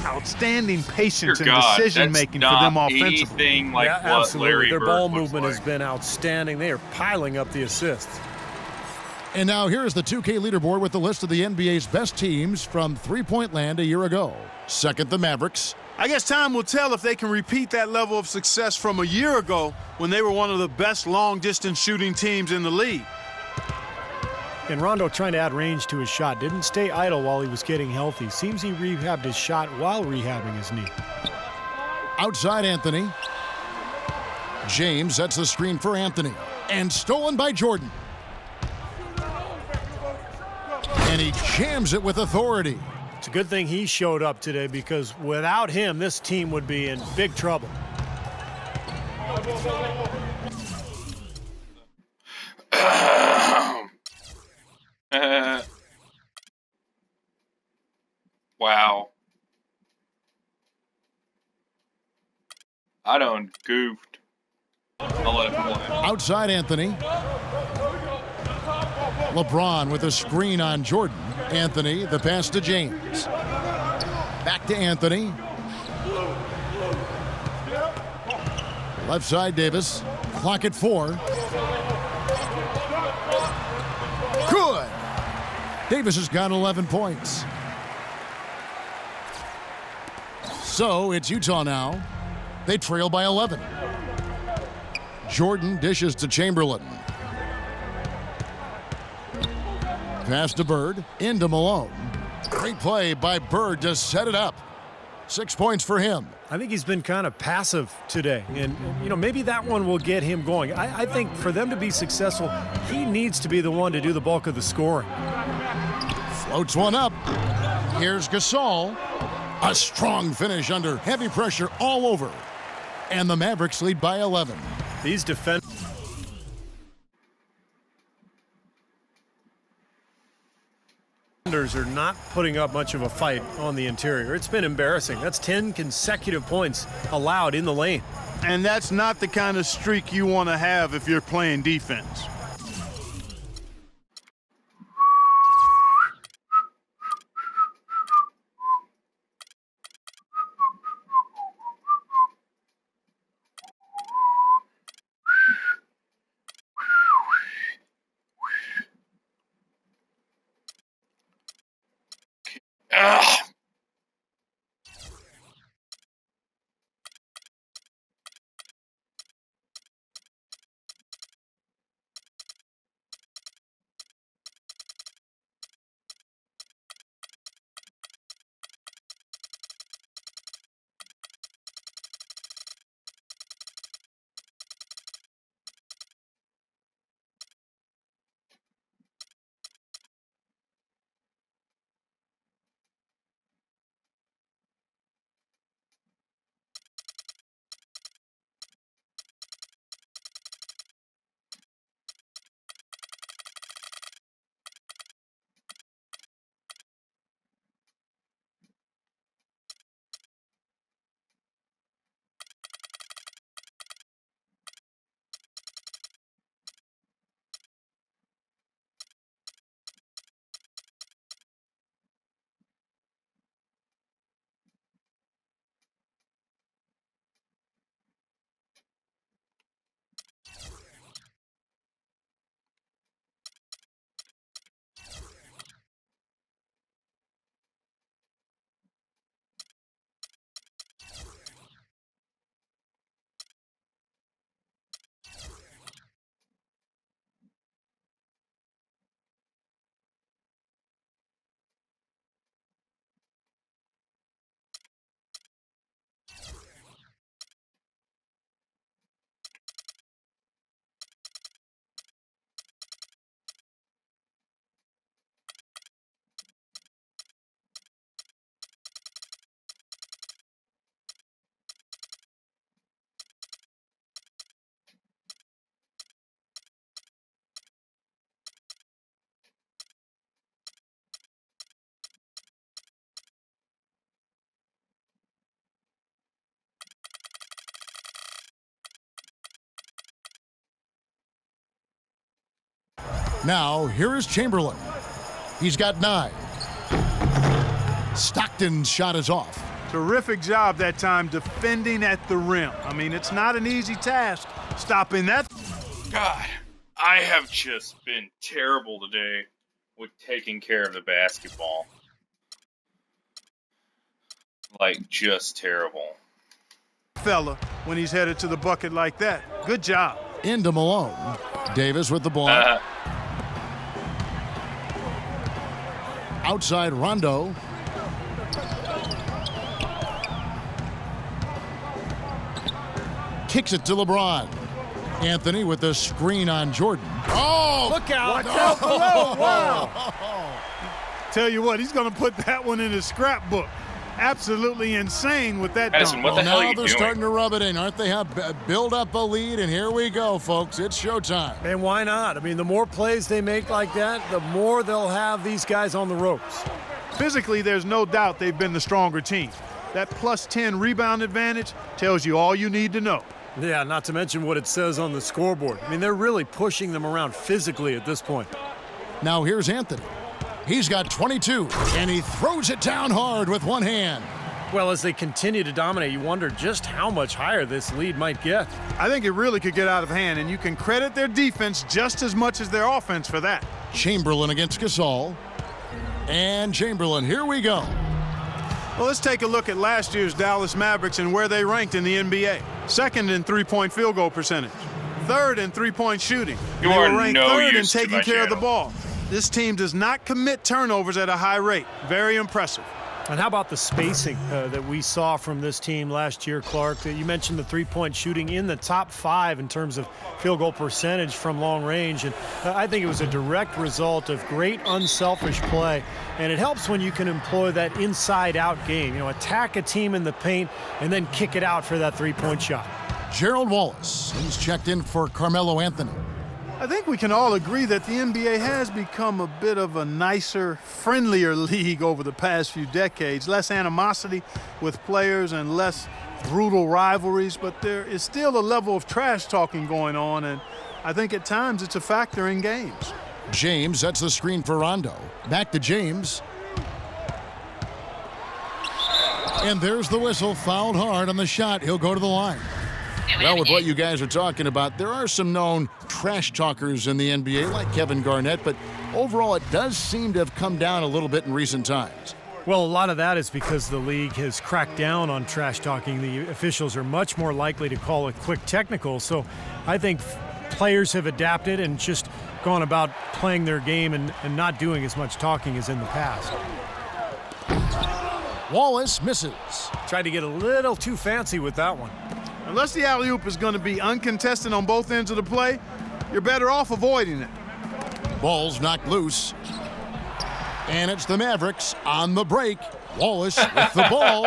outstanding patience and decision-making for them offensively. Like yeah, absolutely. Their ball movement like. has been outstanding. They are piling up the assists. And now here's the 2K leaderboard with the list of the NBA's best teams from three-point land a year ago. Second, the Mavericks. I guess time will tell if they can repeat that level of success from a year ago when they were one of the best long-distance shooting teams in the league. And Rondo trying to add range to his shot. Didn't stay idle while he was getting healthy. Seems he rehabbed his shot while rehabbing his knee. Outside Anthony. James sets the screen for Anthony. And stolen by Jordan. And he jams it with authority. It's a good thing he showed up today because without him, this team would be in big trouble. Wow. I done goofed. I'll let it play. Outside Anthony. LeBron with a screen on Jordan. Anthony, the pass to James. Back to Anthony. Left side Davis. Clock at 4. Good. Davis has got 11 points. So it's Utah now. They trail by 11. Jordan dishes to Chamberlain. Pass to Bird, into Malone. Great play by Bird to set it up. 6 points for him. I think he's been kind of passive today. And maybe that one will get him going. I think for them to be successful, he needs to be the one to do the bulk of the scoring. Floats one up. Here's Gasol. A strong finish under heavy pressure all over. And the Mavericks lead by 11. These defenders are not putting up much of a fight on the interior. It's been embarrassing. That's 10 consecutive points allowed in the lane. And that's not the kind of streak you want to have if you're playing defense. Now, here is Chamberlain. He's got 9. Stockton's shot is off. Terrific job that time defending at the rim. I mean, it's not an easy task stopping that. God, I have just been terrible today with taking care of the basketball. Like, just terrible. Fella, when he's headed to the bucket like that. Good job. Into Malone. Davis with the ball. Outside Rondo. Kicks it to LeBron. Anthony with the screen on Jordan. Oh! Look out! Watch out below. Wow. Tell you what, he's going to put that one in his scrapbook. Absolutely insane with that Madison, dunk. what the hell are Now you they're doing? starting to rub it in, aren't they? Build up a lead, and here we go, folks. It's showtime. And why not? I mean, the more plays they make like that, the more they'll have these guys on the ropes. Physically, there's no doubt they've been the stronger team. That plus 10 rebound advantage tells you all you need to know. Yeah, not to mention what it says on the scoreboard. I mean, they're really pushing them around physically at this point. Now here's Anthony. He's got 22, and he throws it down hard with one hand. Well, as they continue to dominate, you wonder just how much higher this lead might get. I think it really could get out of hand, and you can credit their defense just as much as their offense for that. Chamberlain against Gasol. And Chamberlain, here we go. Well, let's take a look at last year's Dallas Mavericks and where they ranked in the NBA. Second in three-point field goal percentage. Third in three-point shooting. You They are were ranked no third in use to taking my care of the channel. ball. This team does not commit turnovers at a high rate. Very impressive. And how about the spacing that we saw from this team last year, Clark? You mentioned the three-point shooting in the top 5 in terms of field goal percentage from long range. And I think it was a direct result of great unselfish play. And it helps when you can employ that inside-out game. You know, attack a team in the paint and then kick it out for that three-point shot. Gerald Wallace. He's checked in for Carmelo Anthony. I think we can all agree that the NBA has become a bit of a nicer, friendlier league over the past few decades. Less animosity with players and less brutal rivalries, but there is still a level of trash talking going on, and I think at times it's a factor in games. James sets the screen for Rondo. Back to James. And there's the whistle. Fouled hard on the shot. He'll go to the line. Well, with what you guys are talking about, there are some known trash talkers in the NBA, like Kevin Garnett, but overall it does seem to have come down a little bit in recent times. Well, a lot of that is because the league has cracked down on trash talking. The officials are much more likely to call it quick technical, so I think players have adapted and just gone about playing their game and not doing as much talking as in the past. Wallace misses. Tried to get a little too fancy with that one. Unless the alley-oop is going to be uncontested on both ends of the play, you're better off avoiding it. Ball's knocked loose. And it's the Mavericks on the break. Wallace with the ball.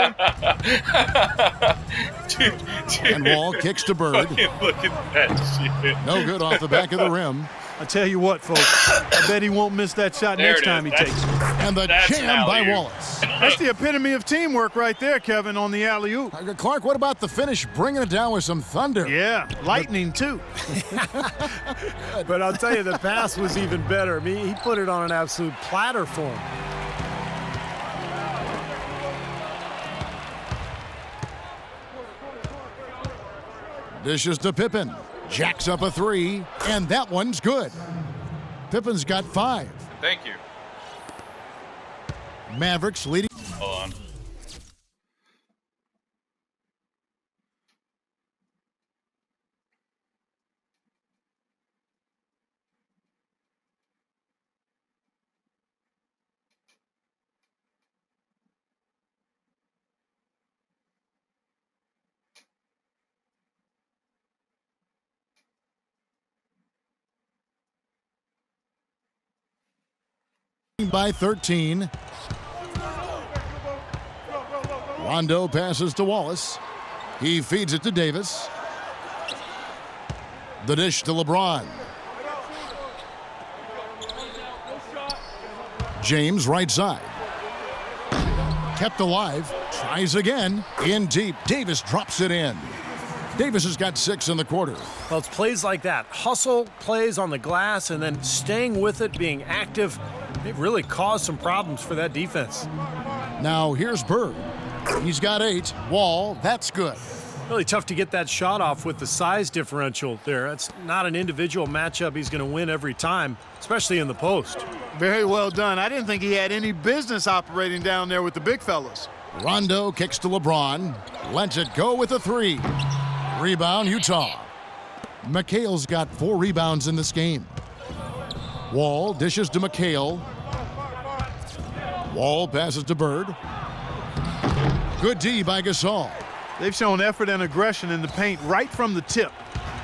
And Wall kicks to Bird. Look at that shit. No good off the back of the rim. I tell you what, folks, I bet he won't miss that shot There next it time is. he takes it. And the That's jam by alley-oop. Wallace. That's the epitome of teamwork right there, Kevin, on the alley-oop. Clark, what about the finish? Bringing it down with some thunder. Yeah, lightning too. But I'll tell you, the pass was even better. I mean, he put it on an absolute platter for him. Dishes to Pippen. Jacks up a 3, and that one's good. Pippen's got 5. Thank you. Mavericks leading. Hold on. By 13. Rondo passes to Wallace. He feeds it to Davis. The dish to LeBron. James right side. Kept alive. Tries again. In deep. Davis drops it in. Davis has got 6 in the quarter. Well, it's plays like that. Hustle plays on the glass and then staying with it, being active. It really caused some problems for that defense. Now here's Bird. He's got 8. Wall, that's good. Really tough to get that shot off with the size differential there. That's not an individual matchup he's going to win every time, especially in the post. Very well done. I didn't think he had any business operating down there with the big fellas. Rondo kicks to LeBron. Lets it go with a 3. Rebound, Utah. McHale's got 4 rebounds in this game. Wall dishes to McHale. Wall passes to Bird. Good D by Gasol. They've shown effort and aggression in the paint right from the tip.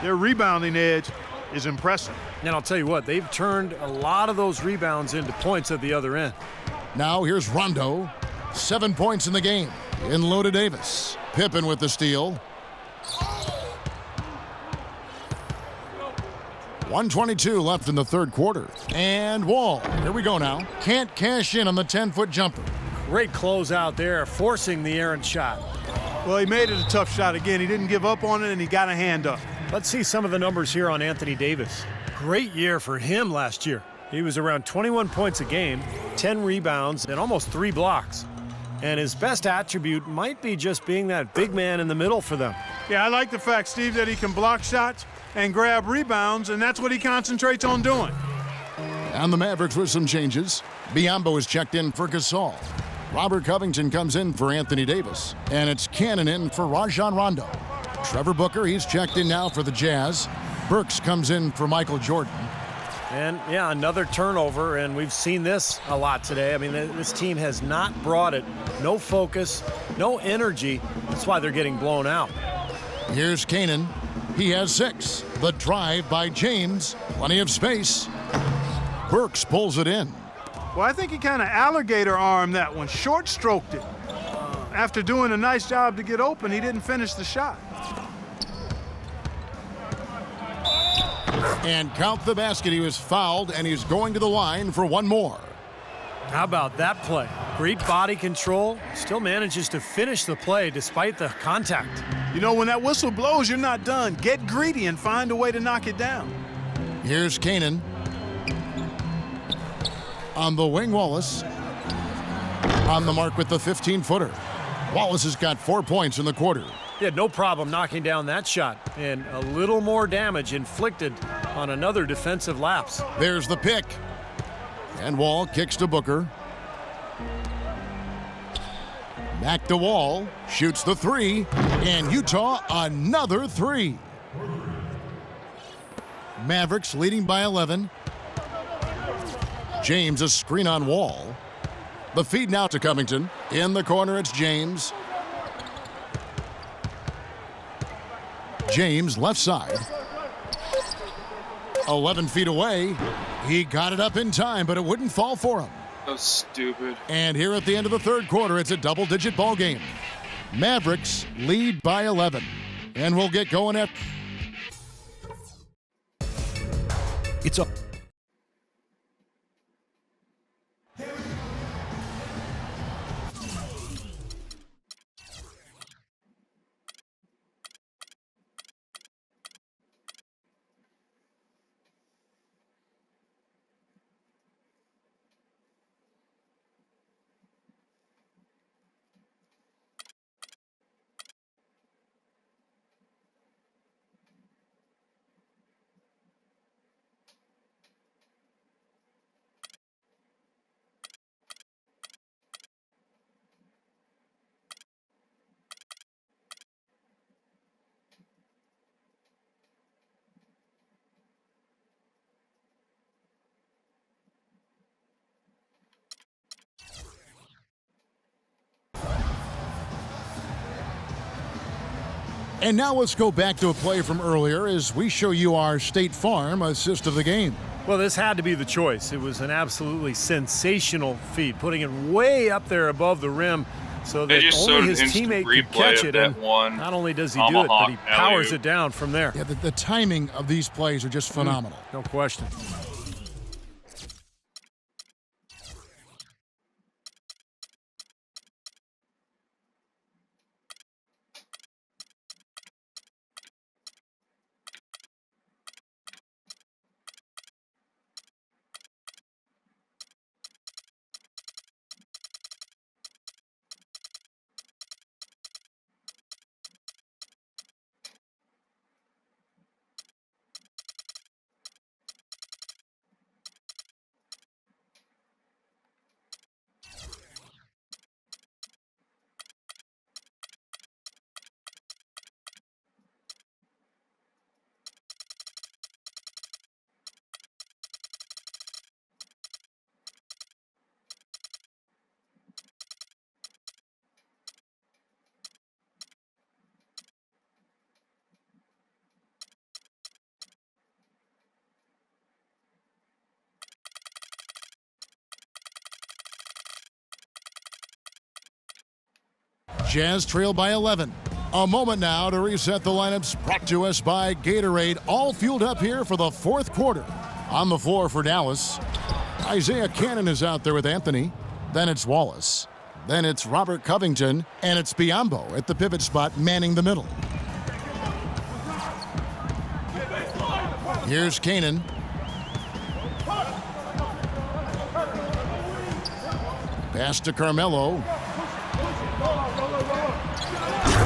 Their rebounding edge is impressive. And I'll tell you what, they've turned a lot of those rebounds into points at the other end. Now here's Rondo. 7 points in the game. In low to Davis. Pippen with the steal. 1:22 left in the third quarter. And Wall, here we go now. Can't cash in on the 10-foot jumper. Great close out there, forcing the errant shot. Well, he made it a tough shot again. He didn't give up on it, and he got a hand up. Let's see some of the numbers here on Anthony Davis. Great year for him last year. He was around 21 points a game, 10 rebounds, and almost 3 blocks. And his best attribute might be just being that big man in the middle for them. Yeah, I like the fact, Steve, that he can block shots and grab rebounds, and that's what he concentrates on doing. And the Mavericks with some changes. Biyombo is checked in for Gasol. Robert Covington comes in for Anthony Davis. And it's Cannon in for Rajon Rondo. Trevor Booker, he's checked in now for the Jazz. Burks comes in for Michael Jordan. And, yeah, another turnover, and we've seen this a lot today. I mean, this team has not brought it. No focus, no energy. That's why they're getting blown out. Here's Cannon. He has 6. The drive by James. Plenty of space. Burks pulls it in. Well, I think he kind of alligator armed that one, short stroked it. After doing a nice job to get open, he didn't finish the shot. And count the basket. He was fouled, and he's going to the line for one more. How about that play? Great body control. Still manages to finish the play despite the contact. You know, when that whistle blows, you're not done. Get greedy and find a way to knock it down. Here's Cannon. On the wing, Wallace. On the mark with the 15-footer. Wallace has got 4 points in the quarter. He had no problem knocking down that shot, and a little more damage inflicted on another defensive lapse. There's the pick. And Wall kicks to Booker. Back to Wall. Shoots the 3. And Utah, another 3. Mavericks leading by 11. James, a screen on Wall. The feed now to Covington. In the corner, it's James. James, left side. 11 feet away. He got it up in time, but it wouldn't fall for him. So stupid. And here at the end of the third quarter, it's a double-digit ball game. Mavericks lead by 11. And we'll get going at... It's a And now let's go back to a play from earlier as we show you our State Farm assist of the game. Well, this had to be the choice. It was an absolutely sensational feed, putting it way up there above the rim so that only his teammate could catch it. And not only does he do it, but he powers it down from there. Yeah, the timing of these plays are just phenomenal. No question. Jazz trail by 11. A moment now to reset the lineups, brought to us by Gatorade, all fueled up here for the fourth quarter. On the floor for Dallas, Isaiah Cannon is out there with Anthony. Then it's Wallace. Then it's Robert Covington, and it's Biyombo at the pivot spot manning the middle. Here's Cannon. Pass to Carmelo.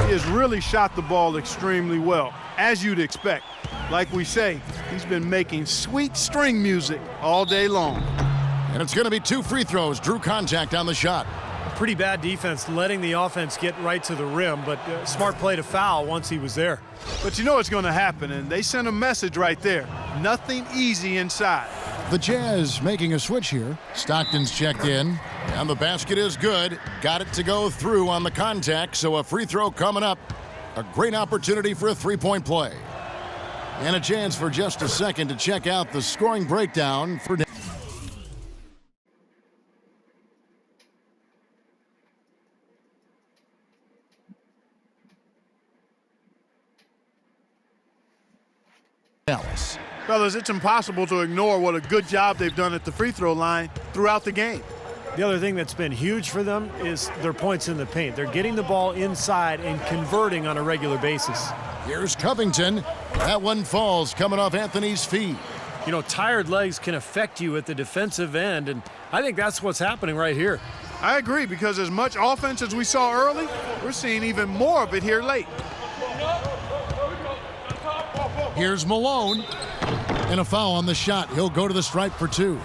He has really shot the ball extremely well, as you'd expect. Like we say, he's been making sweet string music all day long. And it's going to be 2 free throws. Drew contact on the shot. Pretty bad defense letting the offense get right to the rim, but smart play to foul once he was there. But you know it's going to happen, and they sent a message right there. Nothing easy inside. The Jazz making a switch here. Stockton's checked in, and the basket is good. Got it to go through on the contact, so a free throw coming up. A great opportunity for a three-point play. And a chance for just a second to check out the scoring breakdown for Dallas. Fellas, it's impossible to ignore what a good job they've done at the free throw line throughout the game. The other thing that's been huge for them is their points in the paint. They're getting the ball inside and converting on a regular basis. Here's Covington. That one falls coming off Anthony's feet. You know, tired legs can affect you at the defensive end, and I think that's what's happening right here. I agree, because as much offense as we saw early, we're seeing even more of it here late. Here's Malone. And a foul on the shot. He'll go to the stripe for 2.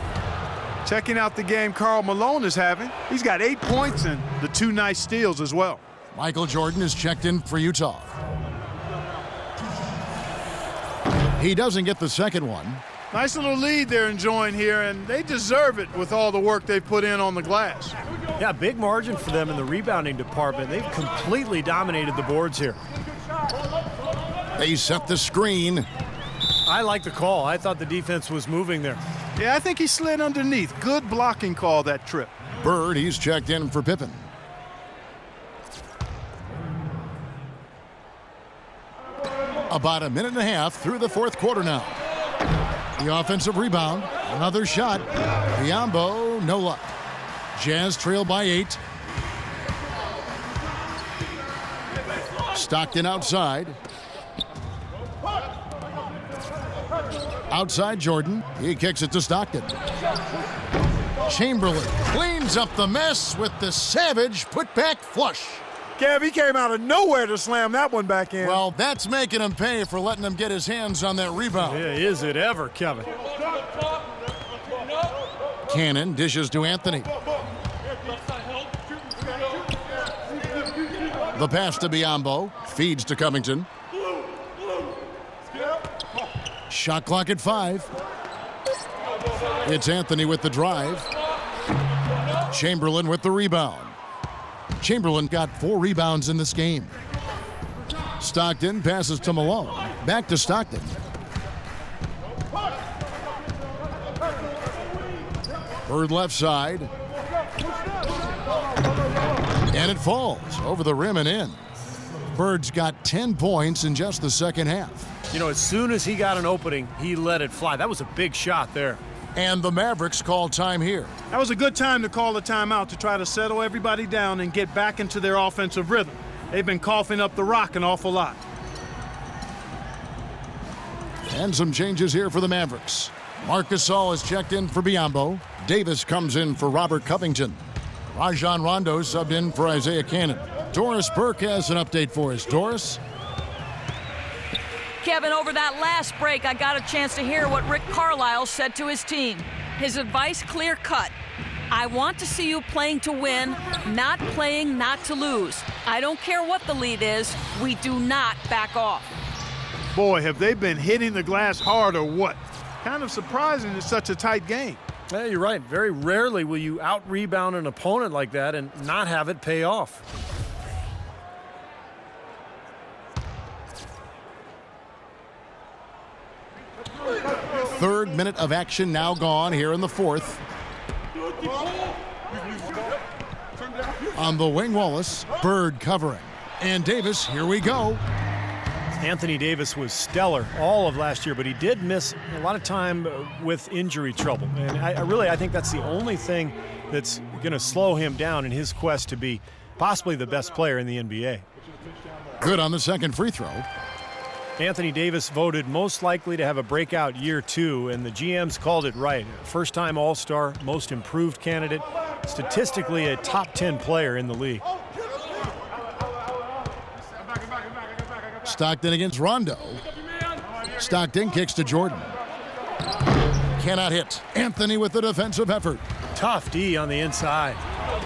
Checking out the game Karl Malone is having. He's got 8 points and the 2 nice steals as well. Michael Jordan is checked in for Utah. He doesn't get the second one. Nice little lead they're enjoying here, and they deserve it with all the work they put in on the glass. Yeah, big margin for them in the rebounding department. They've completely dominated the boards here. They set the screen. I like the call. I thought the defense was moving there. Yeah, I think he slid underneath. Good blocking call that trip. Bird, he's checked in for Pippen. About a minute and a half through the fourth quarter now. The offensive rebound. Another shot. Biyombo, no luck. Jazz trail by 8. Stockton outside. Outside Jordan. He kicks it to Stockton. Chamberlain cleans up the mess with the savage put-back flush. Kev, he came out of nowhere to slam that one back in. Well, that's making him pay for letting him get his hands on that rebound. Yeah, is it ever, Kevin? Cannon dishes to Anthony. The pass to Biyombo. Feeds to Covington. Shot clock at 5. It's Anthony with the drive. Chamberlain with the rebound. Chamberlain got 4 rebounds in this game. Stockton passes to Malone. Back to Stockton. Bird left side. And it falls over the rim and in. Bird's got 10 points in just the second half. You know, as soon as he got an opening, he let it fly. That was a big shot there. And the Mavericks call time here. That was a good time to call a timeout to try to settle everybody down and get back into their offensive rhythm. They've been coughing up the rock an awful lot. And some changes here for the Mavericks. Marc Gasol is checked in for Biyombo. Davis comes in for Robert Covington. Rajon Rondo subbed in for Isaiah Cannon. Doris Burke has an update for us. Doris? Kevin, over that last break, I got a chance to hear what Rick Carlisle said to his team. His advice clear-cut. I want to see you playing to win, not playing not to lose. I don't care what the lead is. We do not back off. Boy, have they been hitting the glass hard or what? Kind of surprising it's such a tight game. Yeah, you're right. Very rarely will you out-rebound an opponent like that and not have it pay off. Third minute of action now gone here in the fourth. On the wing, Wallace. Bird covering. And Davis, here we go. Anthony Davis was stellar all of last year, but he did miss a lot of time with injury trouble. And I think that's the only thing that's going to slow him down in his quest to be possibly the best player in the NBA. Good on the second free throw. Anthony Davis voted most likely to have a breakout year 2, and the GMs called it right. First-time All-Star, most improved candidate, statistically a top 10 player in the league. Stockton against Rondo. Stockton kicks to Jordan. Cannot hit. Anthony with the defensive effort. Tough D on the inside.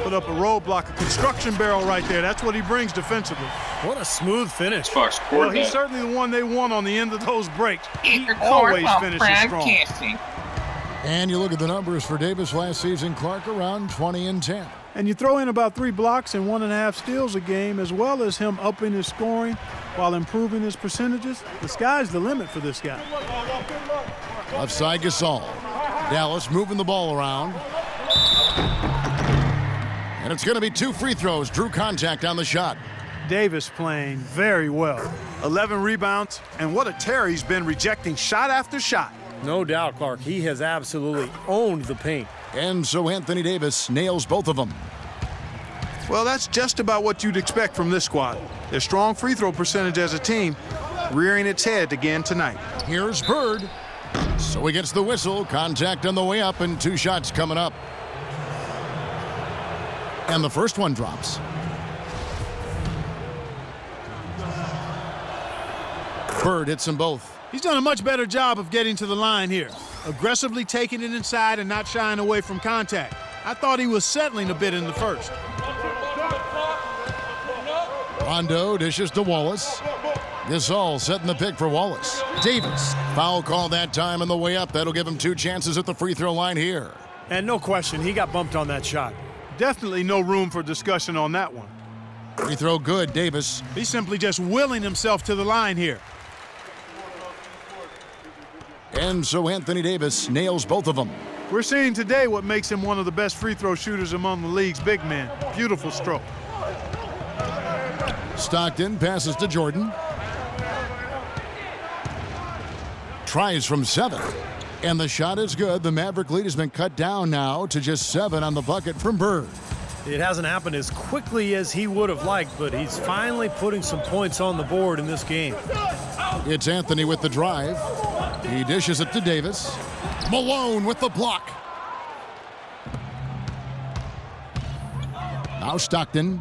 Put up a roadblock, a construction barrel right there. That's what he brings defensively. What a smooth finish. Fox Well, he's certainly the one they want on the end of those breaks. He always finishes strong. And you look at the numbers for Davis last season, Clark, around 20 and 10. And you throw in about 3 blocks and 1.5 steals a game, as well as him upping his scoring while improving his percentages. The sky's the limit for this guy. Left side, Gasol. Dallas moving the ball around. And it's going to be 2 free throws. Drew contact on the shot. Davis playing very well. 11 rebounds, and what a tear he's been, rejecting shot after shot. No doubt, Clark. He has absolutely owned the paint. And so Anthony Davis nails both of them. Well, that's just about what you'd expect from this squad. Their strong free throw percentage as a team, rearing its head again tonight. Here's Bird. So he gets the whistle. Contact on the way up, and 2 shots coming up. And the first one drops. Bird hits them both. He's done a much better job of getting to the line here. Aggressively taking it inside and not shying away from contact. I thought he was settling a bit in the first. Rondo dishes to Wallace. Gasol setting the pick for Wallace. Davis. Foul call that time on the way up. That'll give him 2 chances at the free throw line here. And no question, he got bumped on that shot. Definitely no room for discussion on that one. Free throw good, Davis. He's simply just willing himself to the line here. And so Anthony Davis nails both of them. We're seeing today what makes him one of the best free throw shooters among the league's big men. Beautiful stroke. Stockton passes to Jordan. Tries from 7. And the shot is good. The Maverick lead has been cut down now to just 7 on the bucket from Bird. It hasn't happened as quickly as he would have liked, but he's finally putting some points on the board in this game. It's Anthony with the drive. He dishes it to Davis. Malone with the block. Now Stockton.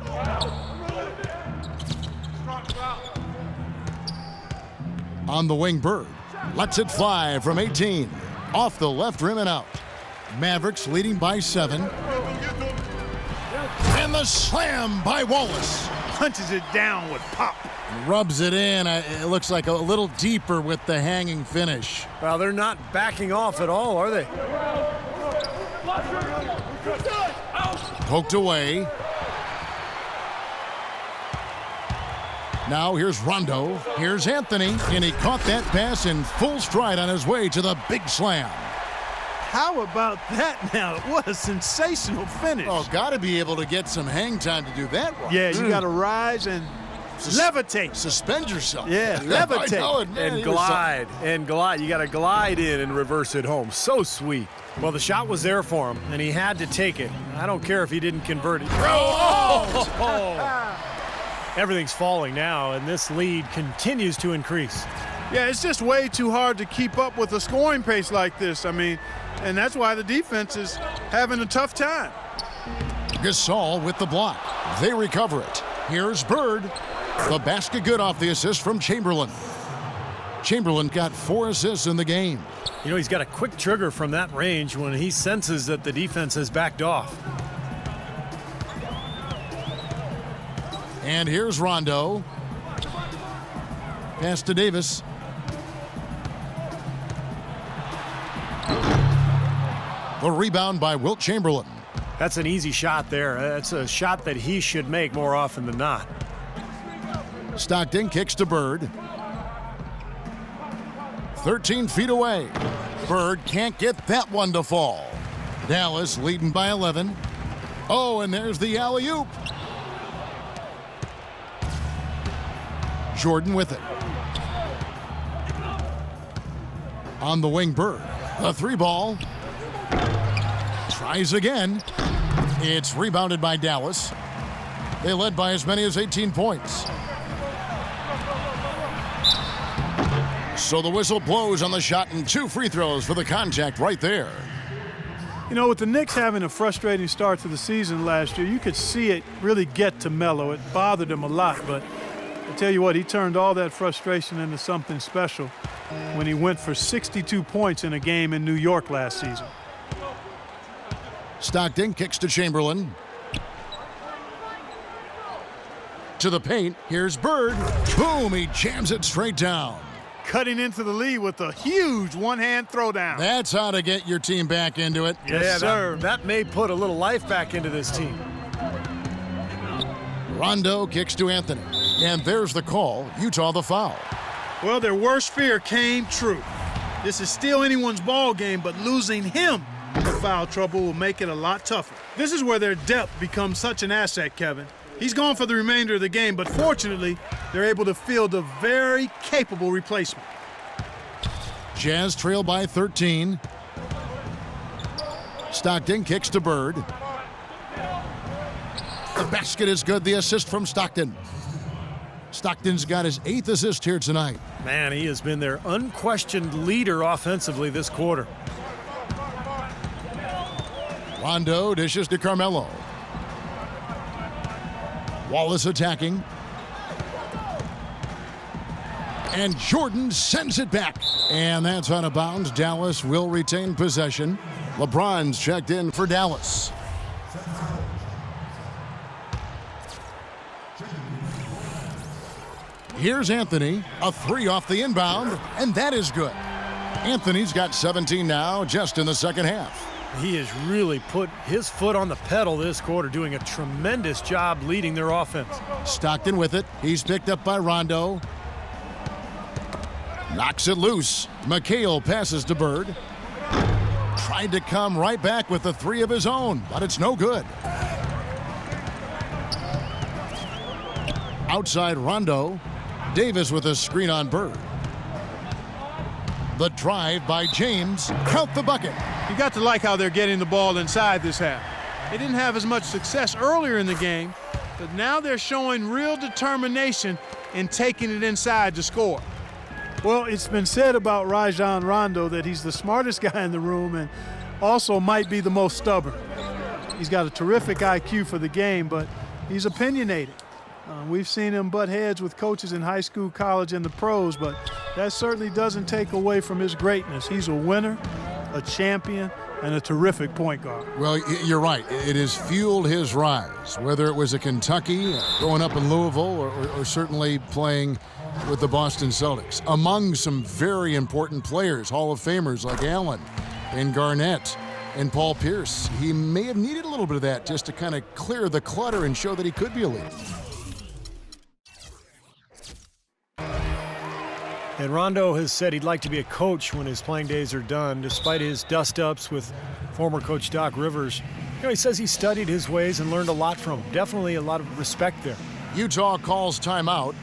On the wing, Bird. Lets it fly from 18. Off the left rim and out. Mavericks leading by 7. And the slam by Wallace. Punches it down with pop. Rubs it in. It looks like a little deeper with the hanging finish. Well, they're not backing off at all, are they? Poked away. Now here's Rondo. Here's Anthony. And he caught that pass in full stride on his way to the big slam. How about that now? What a sensational finish. Oh, got to be able to get some hang time to do that one. Yeah, you got to rise and levitate. Suspend yourself. Yeah, levitate. And glide. And glide. You got to glide in and reverse it home. So sweet. Well, the shot was there for him, and he had to take it. I don't care if he didn't convert it. Everything's falling now, and this lead continues to increase. Yeah, it's just way too hard to keep up with a scoring pace like this. I mean, and that's why the defense is having a tough time. Gasol with the block. They recover it. Here's Bird. The basket good off the assist from Chamberlain. Chamberlain got 4 assists in the game. You know, he's got a quick trigger from that range when he senses that the defense has backed off. And here's Rondo. Pass to Davis. The rebound by Wilt Chamberlain. That's an easy shot there. That's a shot that he should make more often than not. Stockton kicks to Bird. 13 feet away. Bird can't get that one to fall. Dallas leading by 11. Oh, and there's the alley-oop. Jordan with it. On the wing, Bird. The 3-ball. Tries again. It's rebounded by Dallas. They led by as many as 18 points. So the whistle blows on the shot and 2 free throws for the contact right there. You know, with the Knicks having a frustrating start to the season last year, you could see it really get to Melo. It bothered him a lot, but I tell you what, he turned all that frustration into something special when he went for 62 points in a game in New York last season. Stockton kicks to Chamberlain. To the paint, here's Bird. Boom, he jams it straight down. Cutting into the lead with a huge one-hand throwdown. That's how to get your team back into it. Yes, sir. That may put a little life back into this team. Rondo kicks to Anthony. And there's the call. Utah the foul. Well, their worst fear came true. This is still anyone's ball game, but losing him to foul trouble will make it a lot tougher. This is where their depth becomes such an asset, Kevin. He's gone for the remainder of the game, but fortunately, they're able to field a very capable replacement. Jazz trail by 13. Stockton kicks to Bird. The basket is good. The assist from Stockton. Stockton's got his 8th assist here tonight. Man, he has been their unquestioned leader offensively this quarter. Rondo dishes to Carmelo. Wallace attacking. And Jordan sends it back. And that's out of bounds. Dallas will retain possession. LeBron's checked in for Dallas. Here's Anthony. A 3 off the inbound, and that is good. Anthony's got 17 now, just in the second half. He has really put his foot on the pedal this quarter, doing a tremendous job leading their offense. Stockton with it. He's picked up by Rondo. Knocks it loose. McHale passes to Bird. Tried to come right back with the 3 of his own, but it's no good. Outside Rondo. Davis with a screen on Bird. The drive by James. Count the bucket. You got to like how they're getting the ball inside this half. They didn't have as much success earlier in the game, but now they're showing real determination in taking it inside to score. Well, it's been said about Rajon Rondo that he's the smartest guy in the room and also might be the most stubborn. He's got a terrific IQ for the game, but he's opinionated. We've seen him butt heads with coaches in high school, college, and the pros, but that certainly doesn't take away from his greatness. He's a winner, a champion, and a terrific point guard. Well, you're right. It has fueled his rise, whether it was at Kentucky, growing up in Louisville, or certainly playing with the Boston Celtics. Among some very important players, Hall of Famers like Allen and Garnett and Paul Pierce. He may have needed a little bit of that just to kind of clear the clutter and show that he could be elite. And Rondo has said he'd like to be a coach when his playing days are done, despite his dust-ups with former coach Doc Rivers. You know, he says he studied his ways and learned a lot from him. Definitely a lot of respect there. Utah calls timeout.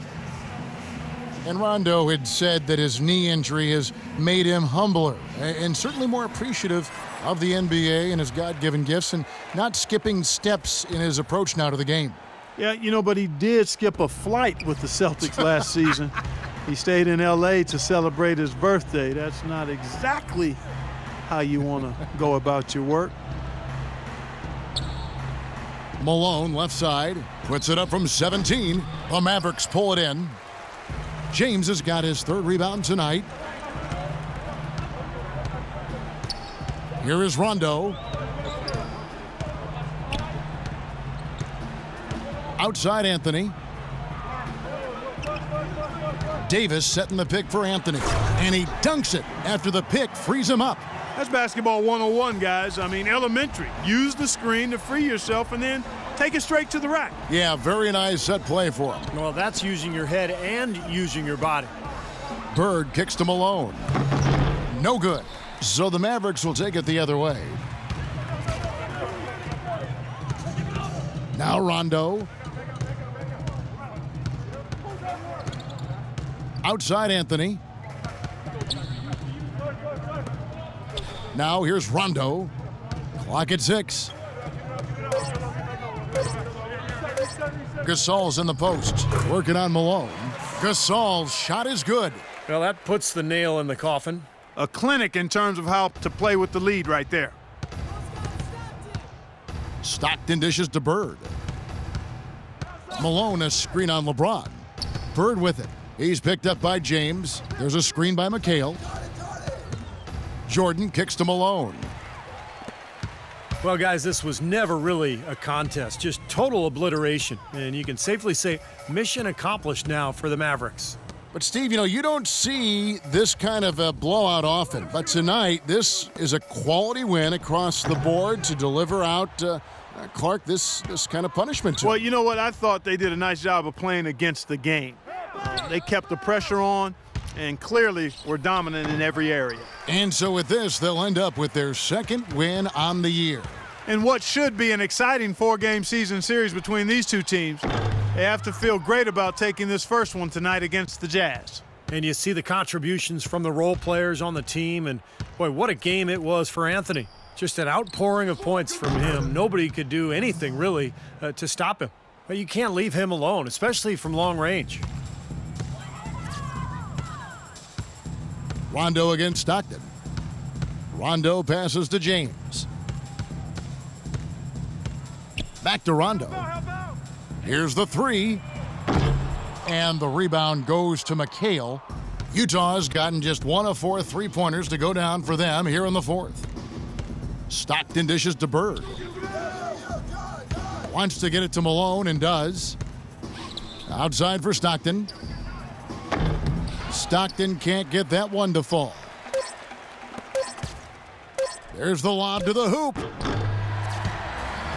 And Rondo had said that his knee injury has made him humbler and certainly more appreciative of the NBA and his God-given gifts and not skipping steps in his approach now to the game. Yeah, you know, but he did skip a flight with the Celtics last season. He stayed in L.A. to celebrate his birthday. That's not exactly how you want to go about your work. Malone, left side, puts it up from 17. The Mavericks pull it in. James has got his 3rd rebound tonight. Here is Rondo. Outside Anthony. Davis setting the pick for Anthony. And he dunks it after the pick frees him up. That's basketball 101, guys. I mean, elementary. Use the screen to free yourself and then take it straight to the rack. Yeah, very nice set play for him. Well, that's using your head and using your body. Bird kicks to Malone. No good. So the Mavericks will take it the other way. Now Rondo. Outside Anthony. Now here's Rondo. Clock at 6. Gasol's in the post, working on Malone. Gasol's shot is good. Well, that puts the nail in the coffin. A clinic in terms of how to play with the lead right there. Stockton dishes to Bird. Malone, a screen on LeBron. Bird with it. He's picked up by James. There's a screen by McHale. Jordan kicks to Malone. Well, guys, this was never really a contest, just total obliteration. And you can safely say mission accomplished now for the Mavericks. But, Steve, you don't see this kind of a blowout often. But tonight, this is a quality win across the board to deliver out, Clark, this kind of punishment to Well, him. you know what? I thought they did a nice job of playing against the game. They kept the pressure on and clearly were dominant in every area. And so with this, they'll end up with their second win on the year. In what should be an exciting 4-game season series between these two teams, they have to feel great about taking this first one tonight against the Jazz. And you see the contributions from the role players on the team, and boy, what a game it was for Anthony. Just an outpouring of points from him. Nobody could do anything really to stop him. But you can't leave him alone, especially from long range. Rondo against Stockton. Rondo passes to James. Back to Rondo. Here's the 3. And the rebound goes to McHale. Utah's gotten just 1 of 4 3-pointers to go down for them here in the 4th. Stockton dishes to Bird. Wants to get it to Malone and does. Outside for Stockton. Stockton can't get that one to fall. There's the lob to the hoop.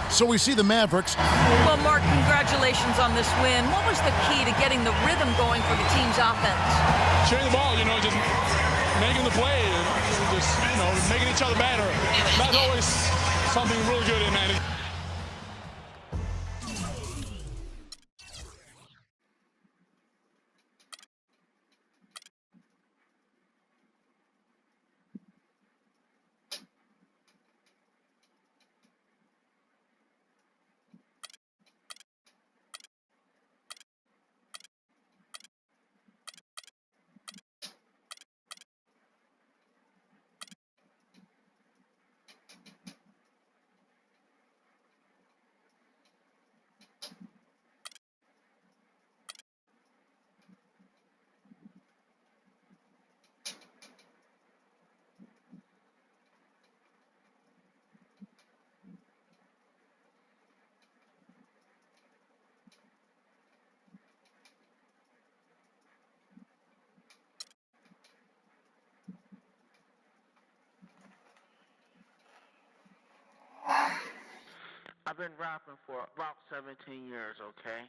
So we see the Mavericks. Well, Mark, congratulations on this win. What was the key to getting the rhythm going for the team's offense? Sharing the ball, just making the play and just, making each other better. That's always something really good in, man. I've been rapping for about 17 years, okay?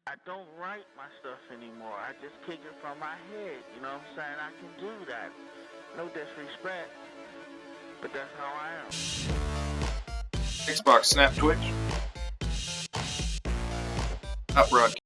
I don't write my stuff anymore. I just kick it from my head, you know what I'm saying? I can do that. No disrespect, but that's how I am. Xbox Snap Twitch. Up broadcast.